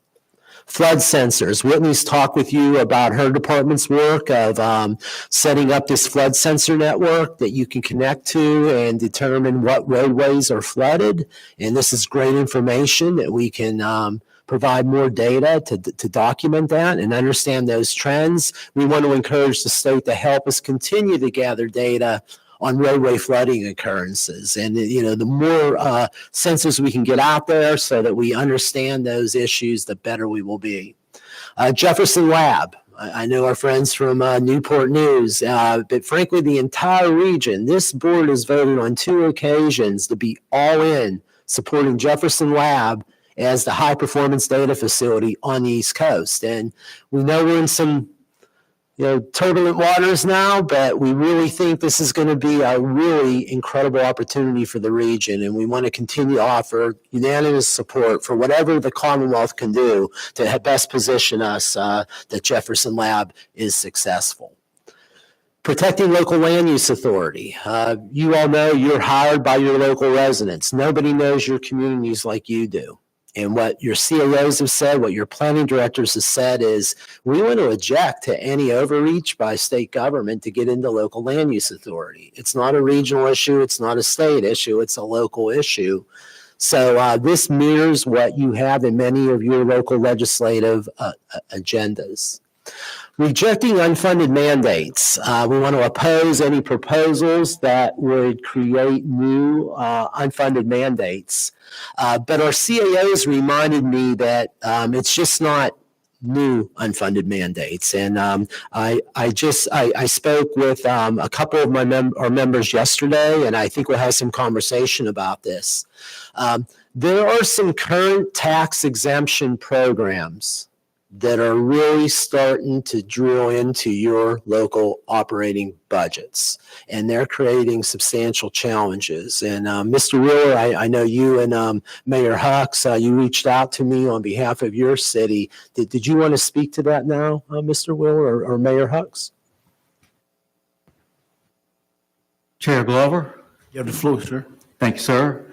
Flood sensors. Whitney's talked with you about her department's work of setting up this flood sensor network that you can connect to and determine what roadways are flooded. And this is great information that we can provide more data to document that and understand those trends. We want to encourage the state to help us continue to gather data on roadway flooding occurrences. And, you know, the more sensors we can get out there so that we understand those issues, the better we will be. Jefferson Lab. I know our friends from Newport News, but frankly, the entire region, this board has voted on 2 occasions to be all in supporting Jefferson Lab as the high performance data facility on the East Coast. And we know we're in some turbulent waters now, but we really think this is going to be a really incredible opportunity for the region. And we want to continue to offer unanimous support for whatever the Commonwealth can do to best position us that Jefferson Lab is successful. Protecting local land use authority. You all know you're hired by your local residents. Nobody knows your communities like you do. And what your CAOs have said, what your planning directors have said is, we want to object to any overreach by state government to get into local land use authority. It's not a regional issue. It's not a state issue. It's a local issue. So this mirrors what you have in many of your local legislative agendas. Rejecting unfunded mandates. We want to oppose any proposals that would create new unfunded mandates. But our CAOs reminded me that it's just not new unfunded mandates. And I spoke with a couple of our members yesterday, and I think we'll have some conversation about this. There are some current tax exemption programs that are really starting to drill into your local operating budgets, and they're creating substantial challenges. And Mr. Wheeler, I know you and Mayor Hucks, you reached out to me on behalf of your city. Did you want to speak to that now, Mr. Wheeler or Mayor Hucks? Chair Glover. You have the floor, sir. Thank you, sir.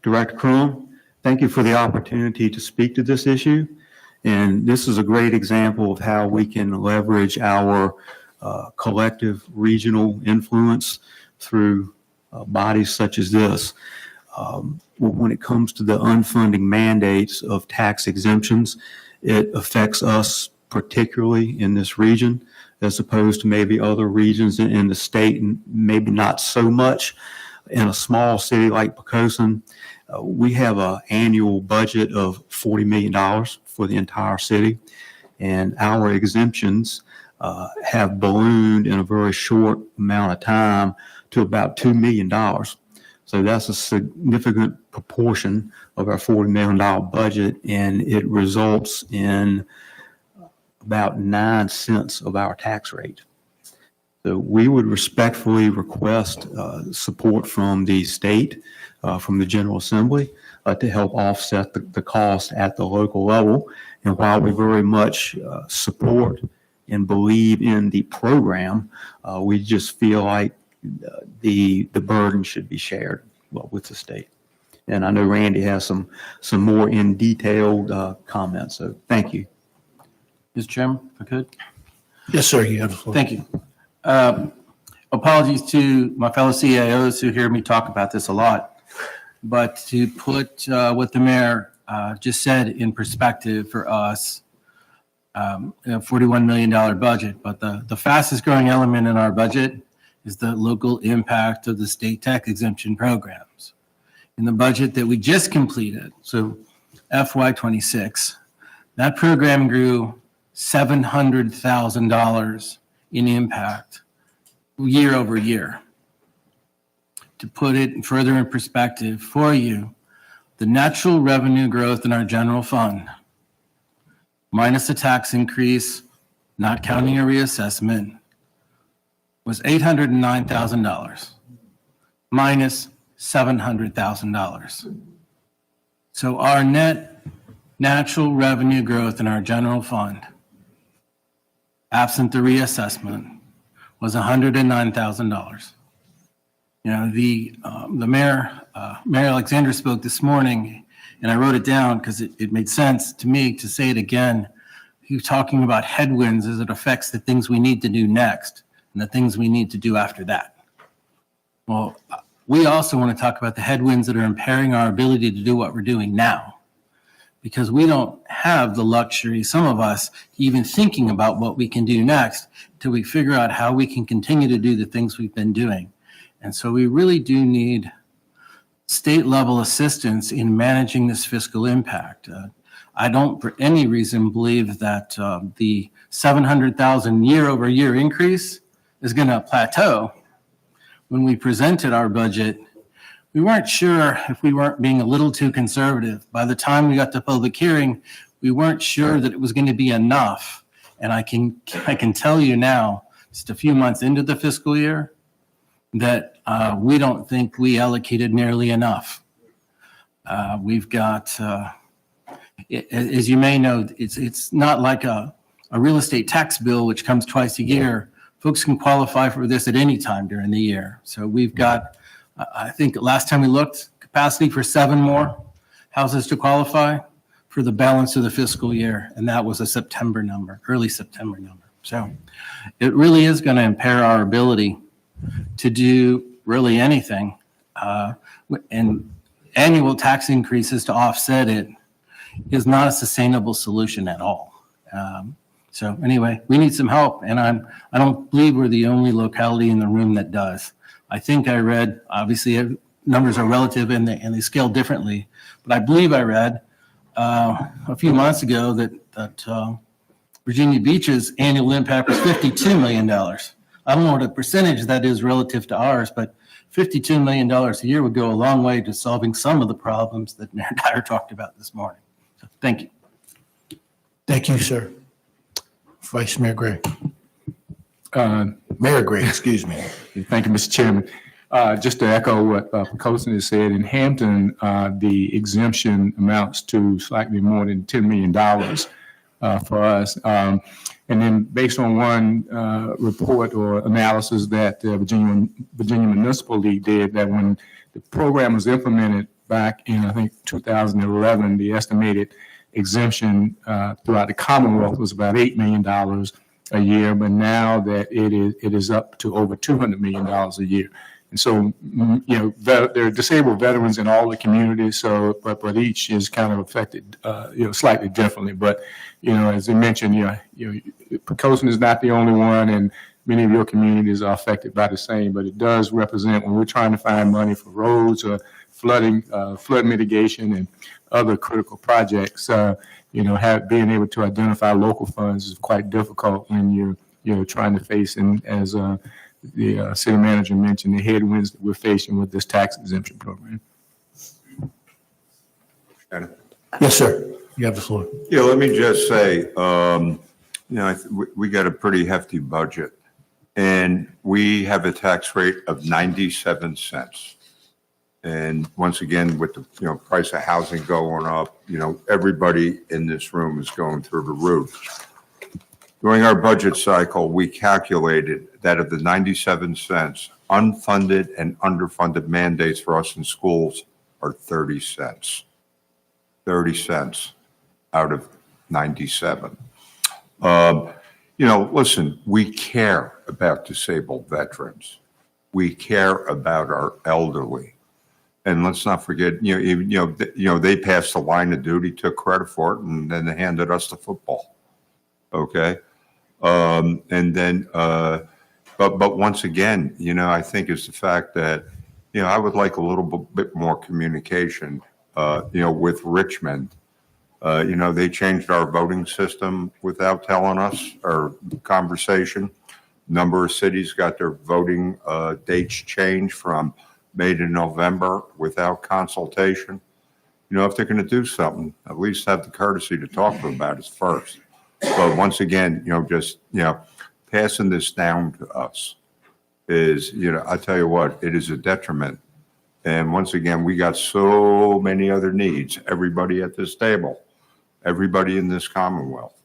Director Crum, thank you for the opportunity to speak to this issue. And this is a great example of how we can leverage our collective regional influence through bodies such as this. When it comes to the unfunded mandates of tax exemptions, it affects us particularly in this region, as opposed to maybe other regions in the state, and maybe not so much. In a small city like Poquoson, we have an annual budget of $40 million for the entire city, and our exemptions have ballooned in a very short amount of time to about $2 million. So that's a significant proportion of our $40 million budget, and it results in about 9 cents of our tax rate. So we would respectfully request support from the state, from the General Assembly, to help offset the cost at the local level. And while we very much support and believe in the program, we just feel like the burden should be shared with the state. And I know Randy has some more in detailed comments. So thank you. Mr. Chairman, if I could. Yes, sir. You have the floor. Thank you. Apologies to my fellow CAOs who hear me talk about this a lot, but to put what the mayor just said in perspective for us, a $41 million budget, but the fastest growing element in our budget is the local impact of the state tax exemption programs. In the budget that we just completed, so FY26, that program grew $700,000 in impact year over year. To put it further in perspective for you, the natural revenue growth in our general fund, minus the tax increase, not counting a reassessment, was $809,000, minus $700,000. So our net natural revenue growth in our general fund, absent the reassessment, was $109,000. You know, the mayor, Mayor Alexander spoke this morning, and I wrote it down because it made sense to me to say it again. He was talking about headwinds as it affects the things we need to do next and the things we need to do after that. Well, we also want to talk about the headwinds that are impairing our ability to do what we're doing now, because we don't have the luxury, some of us, even thinking about what we can do next till we figure out how we can continue to do the things we've been doing. And so we really do need state level assistance in managing this fiscal impact. I don't for any reason believe that the 700,000 year over year increase is going to plateau. When we presented our budget, we weren't sure if we weren't being a little too conservative. By the time we got to public hearing, we weren't sure that it was going to be enough. And I can tell you now, just a few months into the fiscal year, that we don't think we allocated nearly enough. We've got, as you may know, it's not like a real estate tax bill, which comes twice a year. Folks can qualify for this at any time during the year. So we've got, I think last time we looked, capacity for 7 more houses to qualify for the balance of the fiscal year. And that was a September number, early September number. So it really is going to impair our ability to do really anything. And annual tax increases to offset it is not a sustainable solution at all. So anyway, we need some help, and I don't believe we're the only locality in the room that does. I think I read, obviously numbers are relative and they scale differently, but I believe I read a few months ago that Virginia Beach's annual impact was $52 million. I don't know what a percentage that is relative to ours, but $52 million a year would go a long way to solving some of the problems that Mayor Dyer talked about this morning. So, thank you. Thank you, sir. Vice Mayor Gray. Mayor Gray, excuse me. Thank you, Mr. Chairman. Just to echo what Pocosin has said, in Hampton, the exemption amounts to slightly more than $10 million for us. And then based on one report or analysis that Virginia Municipal League did, that when the program was implemented back in, I think, 2011, the estimated exemption throughout the Commonwealth was about $8 million a year, but now that it is up to over $200 million a year. And so, there are disabled veterans in all the communities, so, but each is kind of affected, slightly differently. But, as I mentioned, Pocosin is not the only one, and many of your communities are affected by the same, but it does represent, when we're trying to find money for roads or flooding, flood mitigation and other critical projects, being able to identify local funds is quite difficult when you're trying to face, and as the city manager mentioned, the headwinds that we're facing with this tax exemption program. Yes, sir. You have the floor. Yeah, let me just say, we got a pretty hefty budget, and we have a tax rate of 97 cents. And once again, with the price of housing going up, everybody in this room is going through the roof. During our budget cycle, we calculated that of the 97 cents, unfunded and underfunded mandates for us in schools are 30 cents. 30 cents out of 97. Listen, we care about disabled veterans. We care about our elderly. And let's not forget, they passed the line of duty, took credit for it, and then they handed us the football. Okay. But once again, I think it's the fact that, I would like a little bit more communication, with Richmond. They changed our voting system without telling us, or conversation. Number of cities got their voting dates changed from May to November without consultation. If they're going to do something, at least have the courtesy to talk to them about it first. But once again, passing this down to us is, I tell you what, it is a detriment. And once again, we got so many other needs, everybody at this table, everybody in this Commonwealth.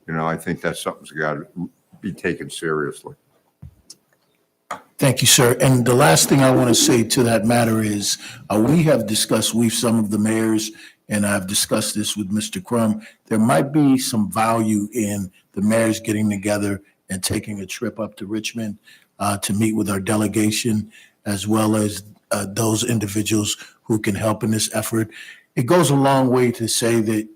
I think that's something's got to be taken seriously. Thank you, sir. And the last thing I want to say to that matter is we have discussed, some of the mayors, and I've discussed this with Mr. Crum, there might be some value in the mayors getting together and taking a trip up to Richmond to meet with our delegation, as well as those individuals who can help in this effort. It goes a long way to say that,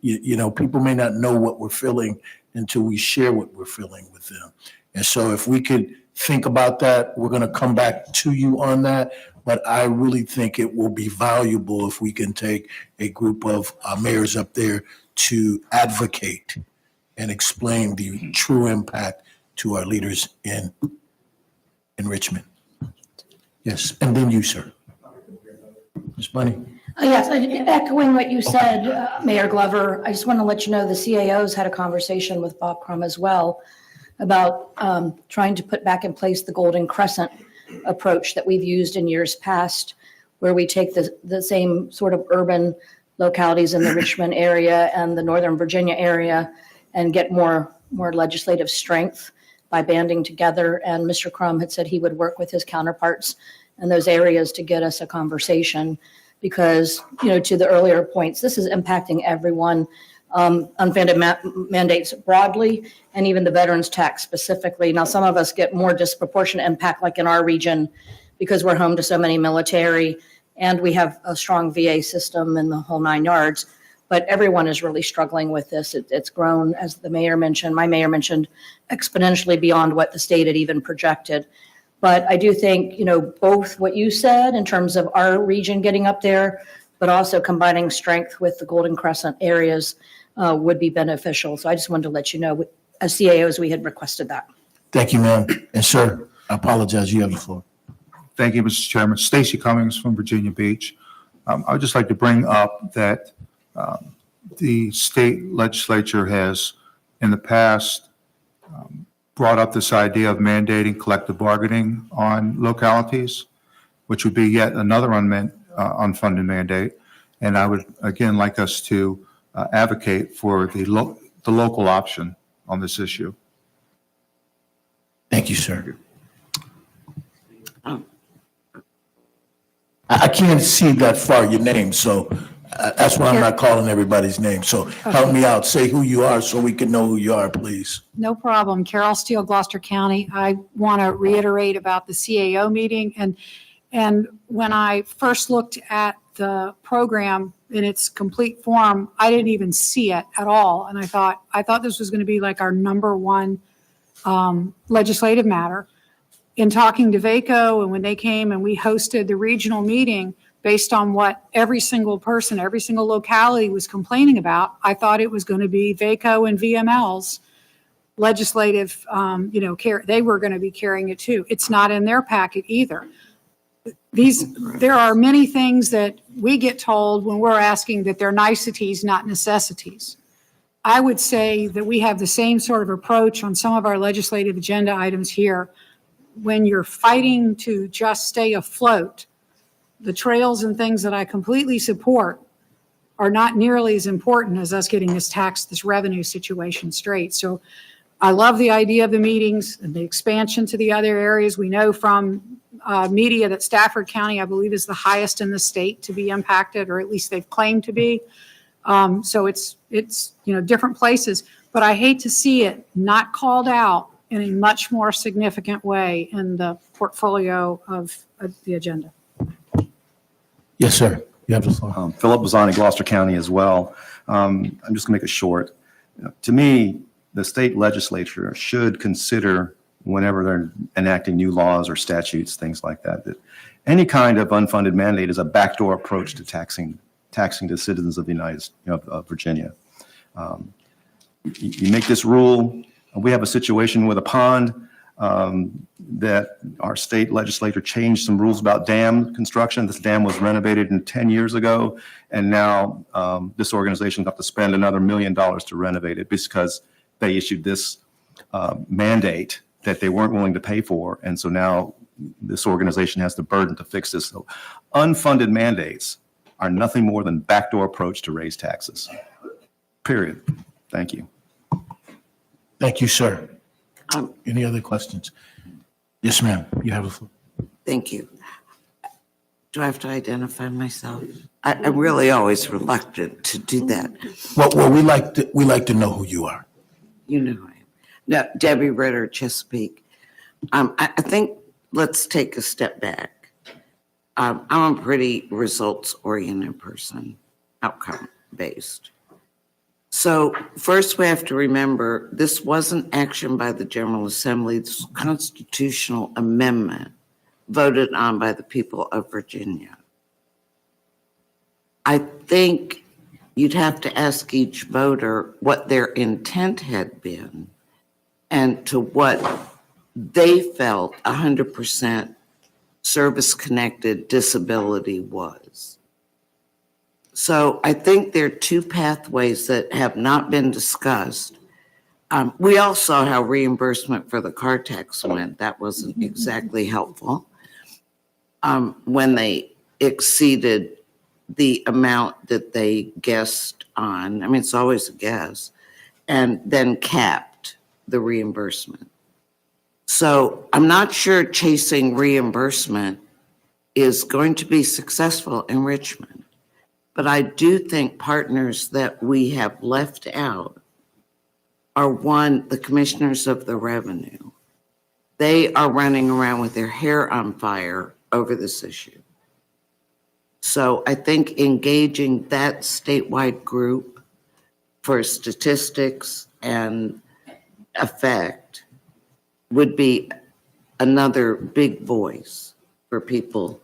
people may not know what we're feeling until we share what we're feeling with them. And so if we could think about that, we're going to come back to you on that. But I really think it will be valuable if we can take a group of mayors up there to advocate and explain the true impact to our leaders in Richmond. Yes, and then you, sir. Ms. Bunny? Yes, echoing what you said, Mayor Glover, I just want to let you know the CAOs had a conversation with Bob Crum as well about trying to put back in place the Golden Crescent approach that we've used in years past, where we take the same sort of urban localities in the Richmond area and the Northern Virginia area and get more legislative strength by banding together. And Mr. Crum had said he would work with his counterparts in those areas to get us a conversation. Because, to the earlier points, this is impacting everyone, unfunded mandates broadly, and even the veterans tax specifically. Now, some of us get more disproportionate impact, like in our region, because we're home to so many military, and we have a strong VA system and the whole 9 yards. But everyone is really struggling with this. It's grown, as my mayor mentioned, exponentially beyond what the state had even projected. But I do think, both what you said in terms of our region getting up there, but also combining strength with the Golden Crescent areas would be beneficial. So I just wanted to let you know, as CAOs, we had requested that. Thank you, ma'am. And sir, I apologize. You have the floor. Thank you, Mr. Chairman. Stacy Cummings from Virginia Beach. I would just like to bring up that the state legislature has, in the past, brought up this idea of mandating collective bargaining on localities, which would be yet another unfunded mandate. And I would, again, like us to advocate for the local option on this issue. Thank you, sir. I can't see that far, your name, so that's why I'm not calling everybody's name. So help me out. Say who you are so we can know who you are, please. No problem. Carol Steele, Gloucester County. I want to reiterate about the CAO meeting. And when I first looked at the program in its complete form, I didn't even see it at all. And I thought this was going to be like our number one legislative matter. In talking to VACO, and when they came and we hosted the regional meeting, based on what every single person, every single locality was complaining about, I thought it was going to be VACO and VML's legislative, care. They were going to be carrying it too. It's not in their packet either. There are many things that we get told when we're asking that they're niceties, not necessities. I would say that we have the same sort of approach on some of our legislative agenda items here. When you're fighting to just stay afloat, the trails and things that I completely support are not nearly as important as us getting this revenue situation straight. So I love the idea of the meetings and the expansion to the other areas. We know from media that Stafford County, I believe, is the highest in the state to be impacted, or at least they've claimed to be. So it's different places, but I hate to see it not called out in a much more significant way in the portfolio of the agenda. Yes, sir. You have the floor. Philip Bazzani, Gloucester County as well. I'm just going to make it short. To me, the state legislature should consider, whenever they're enacting new laws or statutes, things like that, that any kind of unfunded mandate is a backdoor approach to taxing the citizens of the of Virginia. You make this rule. We have a situation with a pond that our state legislature changed some rules about dam construction. This dam was renovated 10 years ago, and now this organization got to spend another $1 million to renovate it because they issued this mandate that they weren't willing to pay for. And so now this organization has the burden to fix this. So unfunded mandates are nothing more than backdoor approach to raise taxes. Period. Thank you. Thank you, sir. Any other questions? Yes, ma'am. You have the floor. Thank you. Do I have to identify myself? I'm really always reluctant to do that. Well, we like to know who you are. You know who I am. No, Debbie Ritter, Chesapeake. I think let's take a step back. I'm a pretty results-oriented person, outcome-based. So first we have to remember this wasn't action by the General Assembly. This was a constitutional amendment voted on by the people of Virginia. I think you'd have to ask each voter what their intent had been and to what they felt 100% service-connected disability was. So I think there are two pathways that have not been discussed. We all saw how reimbursement for the car tax went. That wasn't exactly helpful. When they exceeded the amount that they guessed on, I mean, it's always a guess, and then capped the reimbursement. So I'm not sure chasing reimbursement is going to be successful in Richmond. But I do think partners that we have left out are one, the commissioners of the revenue. They are running around with their hair on fire over this issue. So I think engaging that statewide group for statistics and effect would be another big voice for people.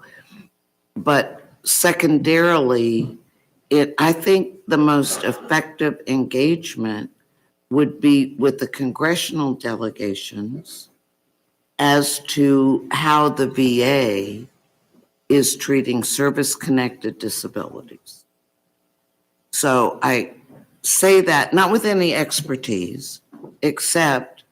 But secondarily, I think the most effective engagement would be with the congressional delegations as to how the VA is treating service-connected disabilities. So I say that not with any expertise, except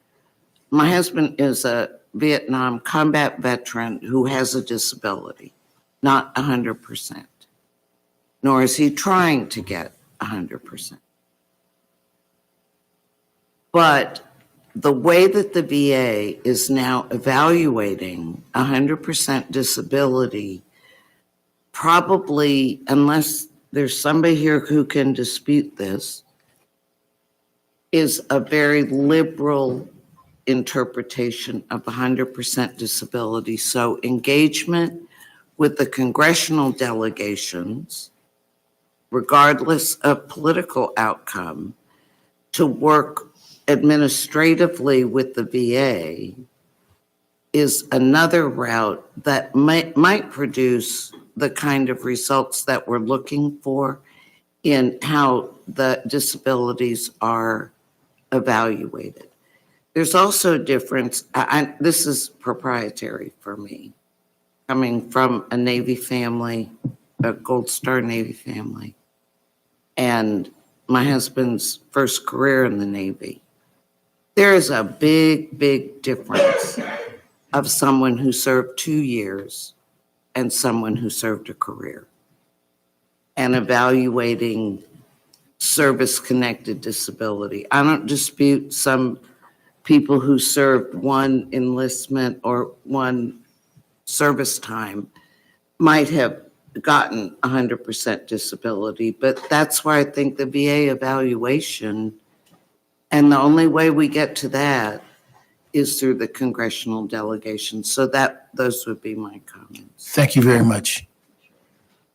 my husband is a Vietnam combat veteran who has a disability, not 100%, nor is he trying to get 100%. But the way that the VA is now evaluating 100% disability, probably, unless there's somebody here who can dispute this, is a very liberal interpretation of 100% disability. So engagement with the congressional delegations, regardless of political outcome, to work administratively with the VA is another route that might produce the kind of results that we're looking for in how the disabilities are evaluated. There's also a difference, this is proprietary for me, coming from a Navy family, a Gold Star Navy family, and my husband's first career in the Navy. There is a big, big difference of someone who served 2 years and someone who served a career, and evaluating service-connected disability. I don't dispute some people who served one enlistment or one service time might have gotten 100% disability, but that's why I think the VA evaluation, and the only way we get to that is through the congressional delegation. So those would be my comments. Thank you very much.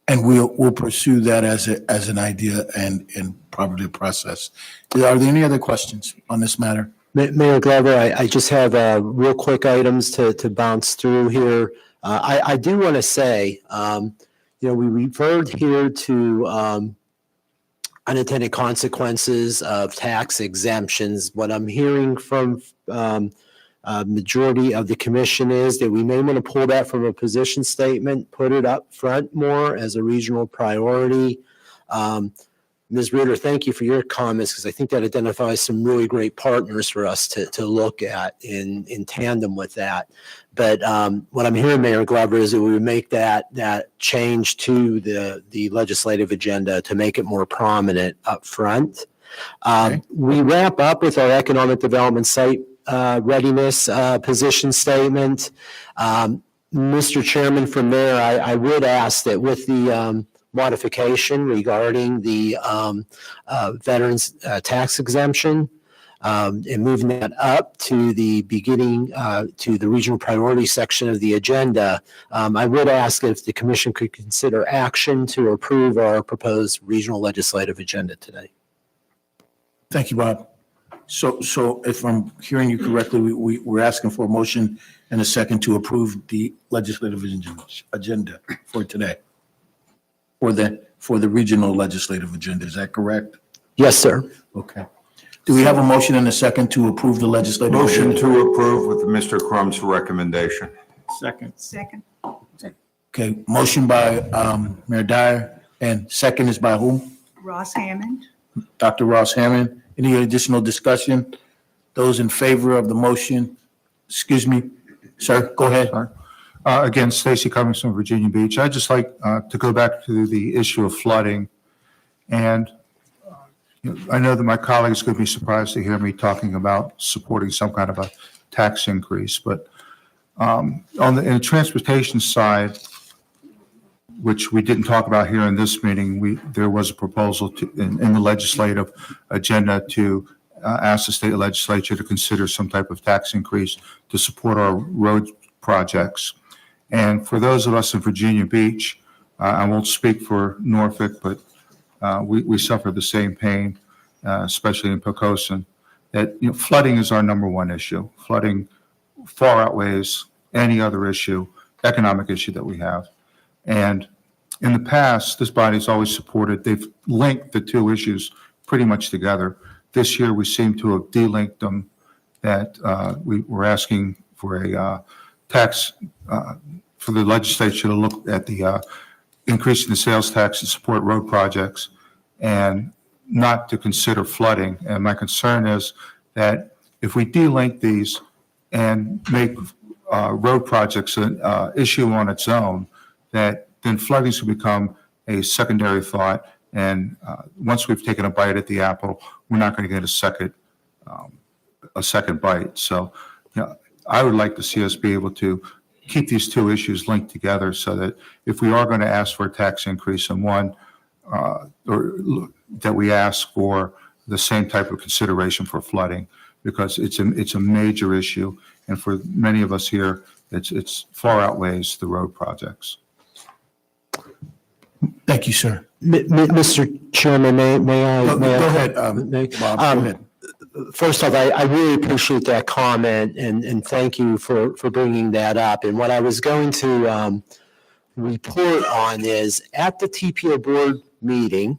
And we'll pursue that as an idea and probably a process. Are there any other questions on this matter? Mayor Glover, I just have real quick items to bounce through here. I do want to say, we referred here to unintended consequences of tax exemptions. What I'm hearing from majority of the commission is that we may want to pull that from a position statement, put it up front more as a regional priority. Ms. Ritter, thank you for your comments, because I think that identifies some really great partners for us to look at in tandem with that. But what I'm hearing, Mayor Glover, is that we would make that change to the legislative agenda to make it more prominent up front. Okay. We wrap up with our economic development site readiness position statement. Mr. Chairman, from there, I would ask that with the modification regarding the veterans tax exemption and moving that up to the beginning to the regional priority section of the agenda, I would ask if the commission could consider action to approve our proposed regional legislative agenda today. Thank you, Bob. So if I'm hearing you correctly, we're asking for a motion and a second to approve the legislative agenda for today, for the regional legislative agenda. Is that correct? Yes, sir. Okay. Do we have a motion and a second to approve the legislative? Motion agenda? to approve with Mr. Crumb's recommendation. Second. Second. Okay, motion by Mayor Dyer, And second is by whom? Ross Hammond. Dr. Ross Hammond. Any additional discussion? Those in favor of the motion, excuse me, sir, go ahead. Again, Stacy Cummings from Virginia Beach. I'd just like to go back to the issue of flooding. And I know that my colleagues could be surprised to hear me talking about supporting some kind of a tax increase, but in the transportation side, which we didn't talk about here in this meeting, there was a proposal in the legislative agenda to ask the state legislature to consider some type of tax increase to support our road projects. And for those of us in Virginia Beach, I won't speak for Norfolk, but we suffer the same pain, especially in Poquoson, that flooding is our number one issue. Flooding far outweighs any other issue, economic issue that we have. And in the past, this body's always supported, they've linked the two issues pretty much together. This year, we seem to have delinked them, that we were asking for a tax, for the legislature to look at the increasing the sales tax to support road projects and not to consider flooding. And my concern is that if we delink these and make road projects an issue on its own, that then flooding will become a secondary thought. And once we've taken a bite at the apple, we're not going to get a second bite. So I would like to see us be able to keep these two issues linked together so that if we are going to ask for a tax increase in one, or that we ask for the same type of consideration for flooding, because it's a major issue. And for many of us here, it's far outweighs the road projects. Thank you, sir. Mr. Chairman, may I? Go ahead, Bob, go ahead. First off, I really appreciate that comment and thank you for bringing that up. And what I was going to report on is at the TPO board meeting,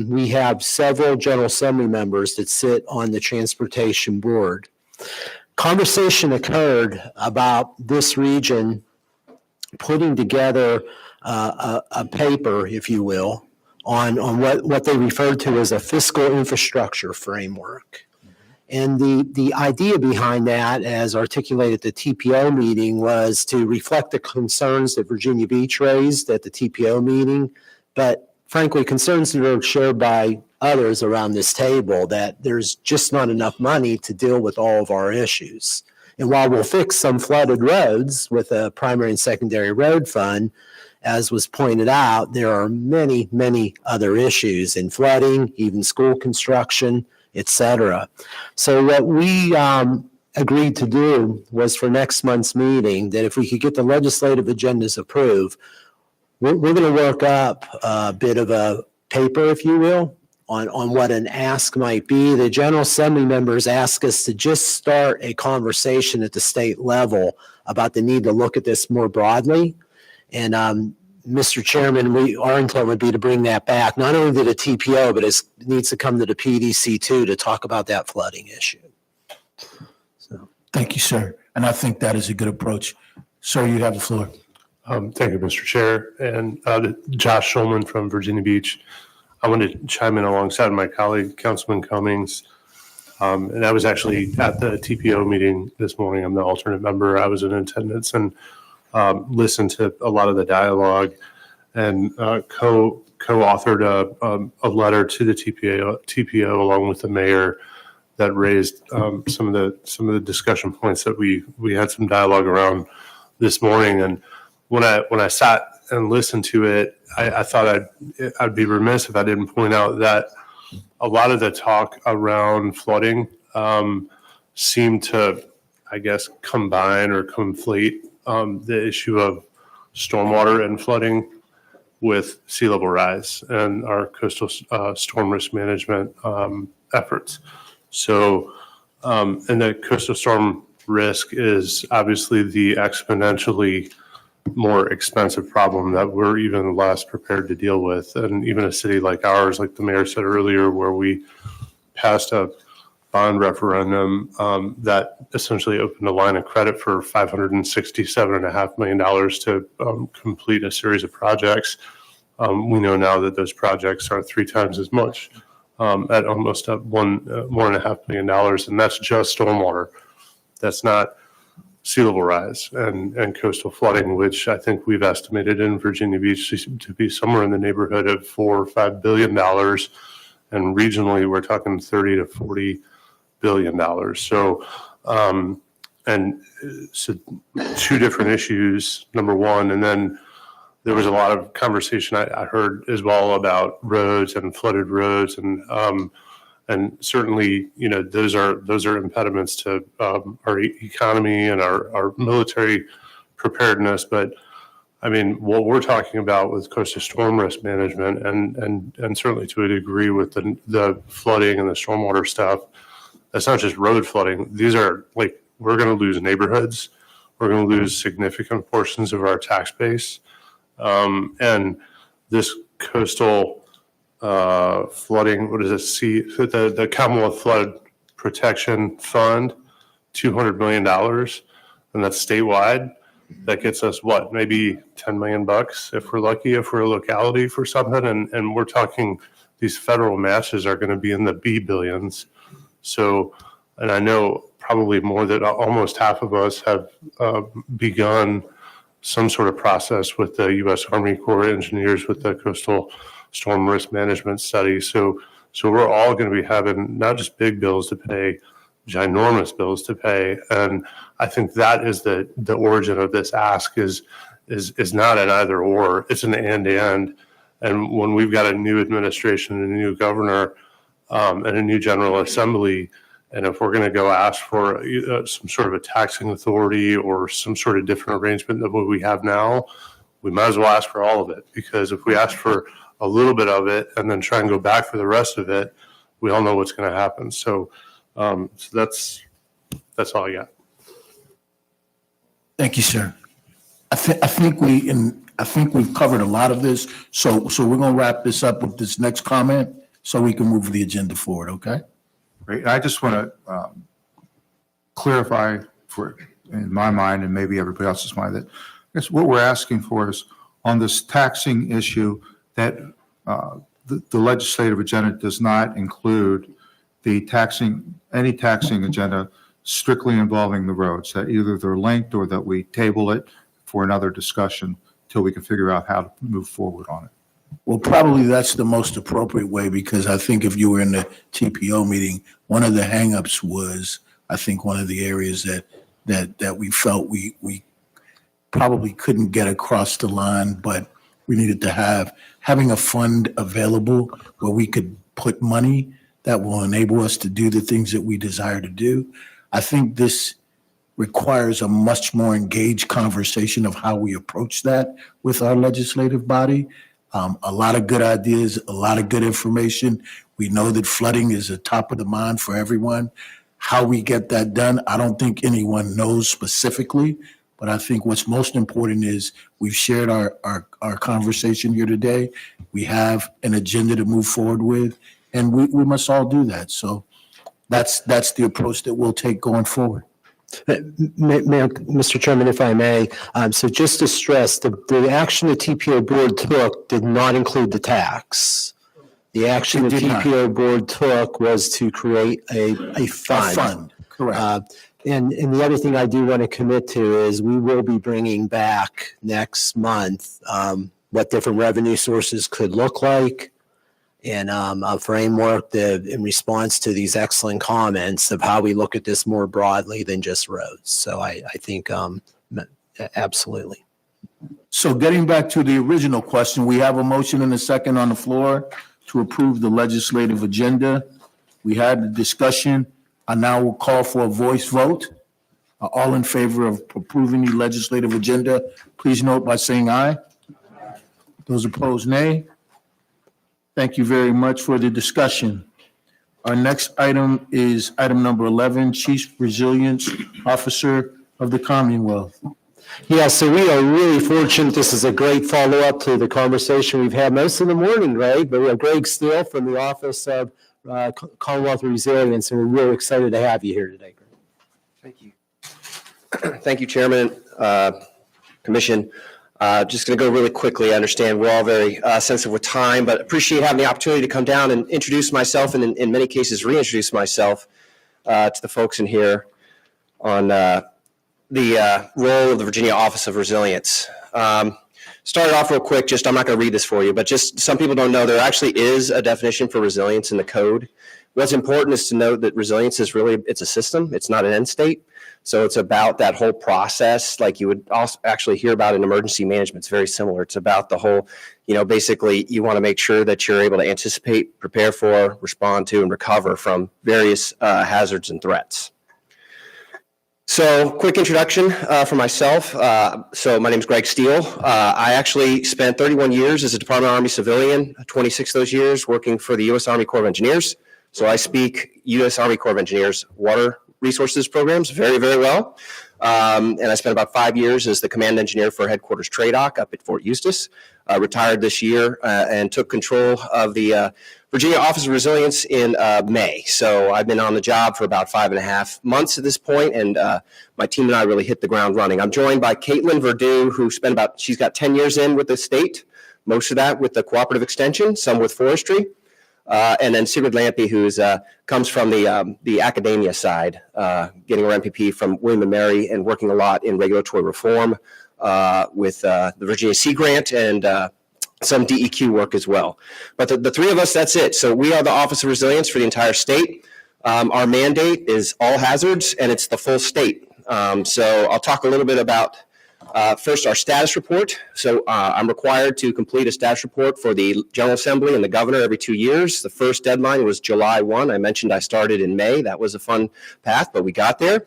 we have several General Assembly members that sit on the transportation board. Conversation occurred about this region putting together a paper, if you will, on what they referred to as a fiscal infrastructure framework. And the idea behind that, as articulated at the TPO meeting, was to reflect the concerns that Virginia Beach raised at the TPO meeting, but frankly, concerns that are shared by others around this table, that there's just not enough money to deal with all of our issues. And while we'll fix some flooded roads with a primary and secondary road fund, as was pointed out, there are many, many other issues in flooding, even school construction, et cetera. So what we agreed to do was for next month's meeting, that if we could get the legislative agendas approved, we're going to work up a bit of a paper, if you will, on what an ask might be. The General Assembly members ask us to just start a conversation at the state level about the need to look at this more broadly. And Mr. Chairman, our intent would be to bring that back, not only to the TPO, but it needs to come to the PDC too, to talk about that flooding issue. So, thank you, sir. And I think that is a good approach. Sir, you have the floor. Thank you, Mr. Chair. And Josh Schulman from Virginia Beach. I want to chime in alongside my colleague, Councilman Cummings. And I was actually at the TPO meeting this morning. I'm the alternate member. I was in attendance and listened to a lot of the dialogue and co-authored a letter to the TPO along with the mayor that raised some of the discussion points that we had some dialogue around this morning. And when I sat and listened to it, I thought I'd be remiss if I didn't point out that a lot of the talk around flooding seemed to, I guess, combine or conflate the issue of stormwater and flooding with sea level rise and our coastal storm risk management efforts. So, and the coastal storm risk is obviously the exponentially more expensive problem that we're even less prepared to deal with. And even a city like ours, like the mayor said earlier, where we passed a bond referendum that essentially opened a line of credit for $567.5 million to complete a series of projects. We know now that those projects are 3 times as much, at almost $1.5 million, and that's just stormwater. That's not sea level rise and coastal flooding, which I think we've estimated in Virginia Beach to be somewhere in the neighborhood of $4 or $5 billion. And regionally, we're talking 30 to 40 billion dollars. So, so 2 different issues, number one, and then there was a lot of conversation I heard as well about roads and flooded roads, and certainly, you know, those are impediments to our economy and our military preparedness. But I mean, what we're talking about with coastal storm risk management, and certainly to a degree with the flooding and the stormwater stuff, that's not just road flooding. These are like, we're going to lose neighborhoods. We're going to lose significant portions of our tax base. And this coastal flooding, what is it? The Commonwealth Flood Protection Fund, $200 million, and that's statewide. That gets us what, maybe $10 million if we're lucky, if we're a locality for something. And we're talking, these federal matches are going to be in the B billions. So, and I know probably more than almost half of us have begun some sort of process with the U.S. Army Corps of Engineers with the Coastal Storm Risk Management Study. So we're all going to be having not just big bills to pay, ginormous bills to pay. And I think that is the origin of this ask is not an either or, it's an and. And when we've got a new administration and a new governor and a new General Assembly, and if we're going to go ask for some sort of a taxing authority or some sort of different arrangement than what we have now, we might as well ask for all of it. Because if we ask for a little bit of it and then try and go back for the rest of it, we all know what's going to happen. So that's all I got. Thank you, sir. I think we've covered a lot of this. So we're going to wrap this up with this next comment so we can move the agenda forward, okay? Great. I just want to clarify in my mind and maybe everybody else's mind that I guess what we're asking for is on this taxing issue that the legislative agenda does not include any taxing agenda strictly involving the roads, that either they're linked or that we table it for another discussion till we can figure out how to move forward on it. Well, probably that's the most appropriate way, because I think if you were in the TPO meeting, one of the hangups was, I think one of the areas that we felt we probably couldn't get across the line, but we needed to having a fund available where we could put money that will enable us to do the things that we desire to do. I think this requires a much more engaged conversation of how we approach that with our legislative body. A lot of good ideas, a lot of good information. We know that flooding is a top of the mind for everyone. How we get that done, I don't think anyone knows specifically, but I think what's most important is we've shared our conversation here today. We have an agenda to move forward with, and we must all do that. So that's the approach that we'll take going forward. Mayor, Mr. Chairman, if I may, so just to stress, the action the TPO board took did not include the tax. The action the TPO board took was to create a fund. A fund, correct. And the other thing I do want to commit to is we will be bringing back next month what different revenue sources could look like, and a framework in response to these excellent comments of how we look at this more broadly than just roads. So I think absolutely. So getting back to the original question, we have a motion and a second on the floor to approve the legislative agenda. We had the discussion. I now will call for a voice vote. All in favor of approving the legislative agenda, please note by saying aye. Those opposed, nay. Thank you very much for the discussion. Our next item is item number 11, Chief Resilience Officer of the Commonwealth. Yeah, so we are really fortunate. This is a great follow-up to the conversation we've had most of the morning, Greg, but we have Greg Steele from the Office of Commonwealth Resilience, and we're really excited to have you here today, Greg. Thank you. Thank you, Chairman, Commission. Just going to go really quickly. I understand we're all very sensitive with time, but appreciate having the opportunity to come down and introduce myself, and in many cases reintroduce myself to the folks in here on the role of the Virginia Office of Resilience. Started off real quick, just I'm not going to read this for you, but just some people don't know there actually is a definition for resilience in the code. What's important is to note that resilience is really, it's a system, it's not an end state. So it's about that whole process, like you would also actually hear about in emergency management. It's very similar. It's about the whole, basically you want to make sure that you're able to anticipate, prepare for, respond to, and recover from various hazards and threats. So quick introduction for myself. So my name is Greg Steele. I actually spent 31 years as a Department of Army civilian, 26 of those years working for the U.S. Army Corps of Engineers. So I speak U.S. Army Corps of Engineers water resources programs very, very well. And I spent about 5 years as the command engineer for headquarters TRADOC up at Fort Eustis. Retired this year and took control of the Virginia Office of Resilience in May. So I've been on the job for about 5.5 months at this point, and my team and I really hit the ground running. I'm joined by Caitlin Verdue, who she's got 10 years in with the state, most of that with the cooperative extension, some with forestry. And then Sigrid Lampe, who comes from the academia side, getting her MPP from William & Mary and working a lot in regulatory reform with the Virginia Sea Grant and some DEQ work as well. But the three of us, that's it. So we are the Office of Resilience for the entire state. Our mandate is all hazards, and it's the full state. So I'll talk a little bit about first, our status report. So I'm required to complete a status report for the General Assembly and the governor every 2 years. The first deadline was July 1. I mentioned I started in May. That was a fun path, but we got there.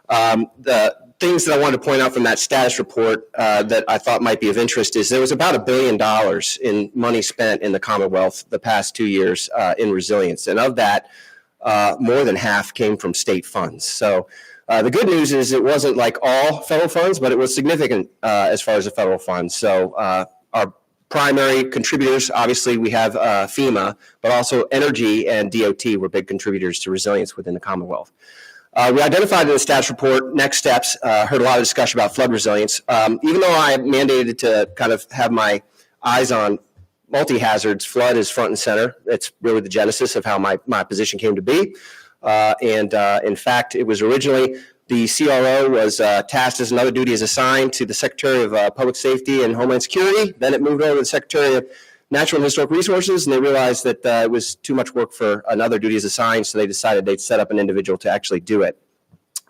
The things that I wanted to point out from that status report that I thought might be of interest is there was about $1 billion in money spent in the Commonwealth the past 2 years in resilience. And of that, more than half came from state funds. So the good news is it wasn't like all federal funds, but it was significant as far as the federal funds. So our primary contributors, obviously we have FEMA, but also Energy and DOT were big contributors to resilience within the Commonwealth. We identified in the status report next steps, heard a lot of discussion about flood resilience. Even though I am mandated to kind of have my eyes on multi-hazards, flood is front and center. It's really the genesis of how my position came to be. In fact, it was originally the CRO was tasked as another duty as assigned to the Secretary of Public Safety and Homeland Security. Then it moved over to the Secretary of Natural and Historic Resources, and they realized that it was too much work for another duty as assigned, so they decided they'd set up an individual to actually do it.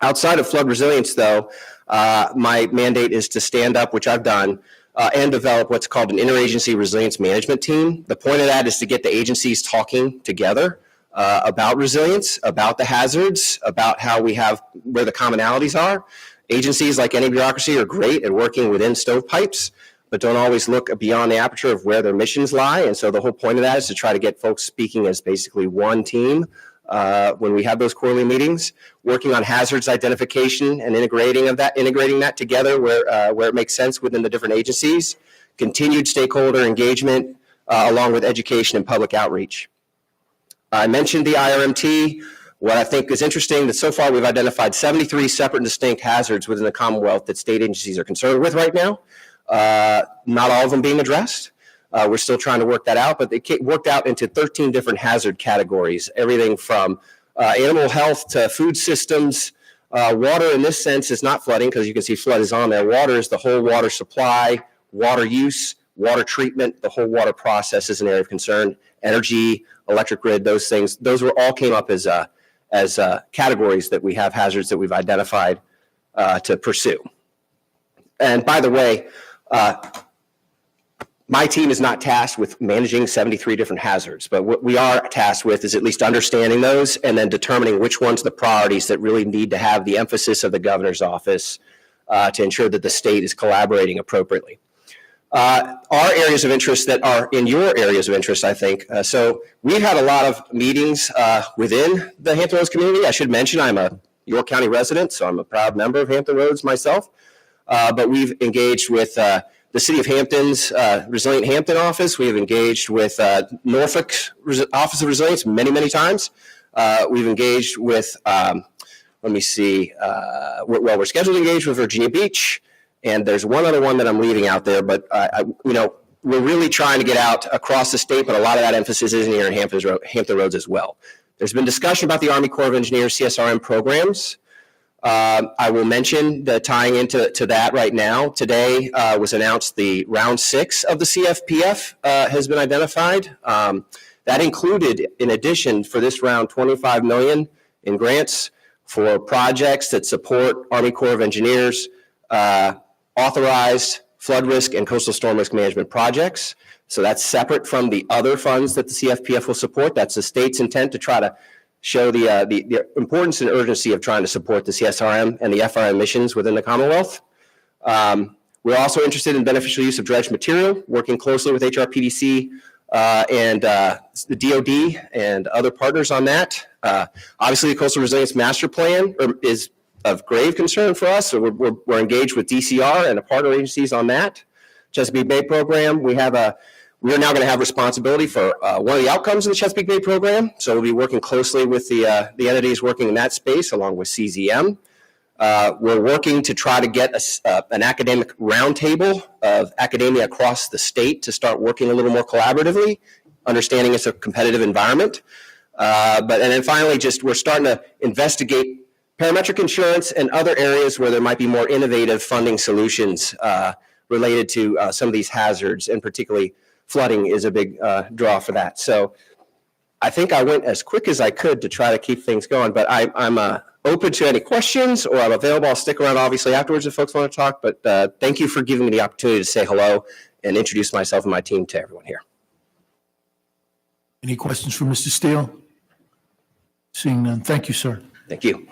Outside of flood resilience, though, my mandate is to stand up, which I've done, and develop what's called an interagency resilience management team. The point of that is to get the agencies talking together about resilience, about the hazards, about where the commonalities are. Agencies, like any bureaucracy, are great at working within stovepipes, but don't always look beyond the aperture of where their missions lie. And so the whole point of that is to try to get folks speaking as basically one team when we have those quarterly meetings, working on hazards identification and integrating that together where it makes sense within the different agencies, continued stakeholder engagement, along with education and public outreach. I mentioned the IRMT. What I think is interesting that so far we've identified 73 separate and distinct hazards within the Commonwealth that state agencies are concerned with right now. Not all of them being addressed. We're still trying to work that out, but it worked out into 13 different hazard categories, everything from animal health to food systems. Water in this sense is not flooding because you can see flood is on there. Water is the whole water supply, water use, water treatment, the whole water process is an area of concern. Energy, electric grid, those things, those all came up as categories that we have hazards that we've identified to pursue. And by the way, my team is not tasked with managing 73 different hazards, but what we are tasked with is at least understanding those and then determining which ones are the priorities that really need to have the emphasis of the governor's office to ensure that the state is collaborating appropriately. Our areas of interest that are in your areas of interest, I think. So we've had a lot of meetings within the Hampton Roads community. I should mention I'm a York County resident, so I'm a proud member of Hampton Roads myself. But we've engaged with the City of Hampton's Resilient Hampton office. We've engaged with Norfolk's Office of Resilience many, many times. We've engaged with, we're scheduled to engage with Virginia Beach And there's one other one that I'm leaving out there, but we're really trying to get out across the state, but a lot of that emphasis is in here in Hampton Roads as well. There's been discussion about the Army Corps of Engineers CSRM programs. I will mention the tying into that right now. Today was announced the round 6 of the CFPF has been identified. That included, in addition, for this round, $25 million in grants for projects that support Army Corps of Engineers authorized flood risk and coastal storm risk management projects. So that's separate from the other funds that the CFPF will support. That's the state's intent to try to show the importance and urgency of trying to support the CSRM and the FRM missions within the Commonwealth. We're also interested in beneficial use of dredged material, working closely with HRPDC and the DOD and other partners on that. Obviously, the Coastal Resilience Master Plan is of grave concern for us, so we're engaged with DCR and the partner agencies on that. Chesapeake Bay Program, we are now going to have responsibility for one of the outcomes of the Chesapeake Bay Program, so we'll be working closely with the entities working in that space, along with CZM. We're working to try to get an academic roundtable of academia across the state to start working a little more collaboratively, understanding it's a competitive environment. And then finally, we're starting to investigate parametric insurance and other areas where there might be more innovative funding solutions related to some of these hazards, and particularly flooding is a big draw for that. So I think I went as quick as I could to try to keep things going, but I'm open to any questions, or I'm available. I'll stick around obviously afterwards if folks want to talk, but thank you for giving me the opportunity to say hello and introduce myself and my team to everyone here. Any questions for Mr. Steele? Seeing none. Thank you, sir. Thank you.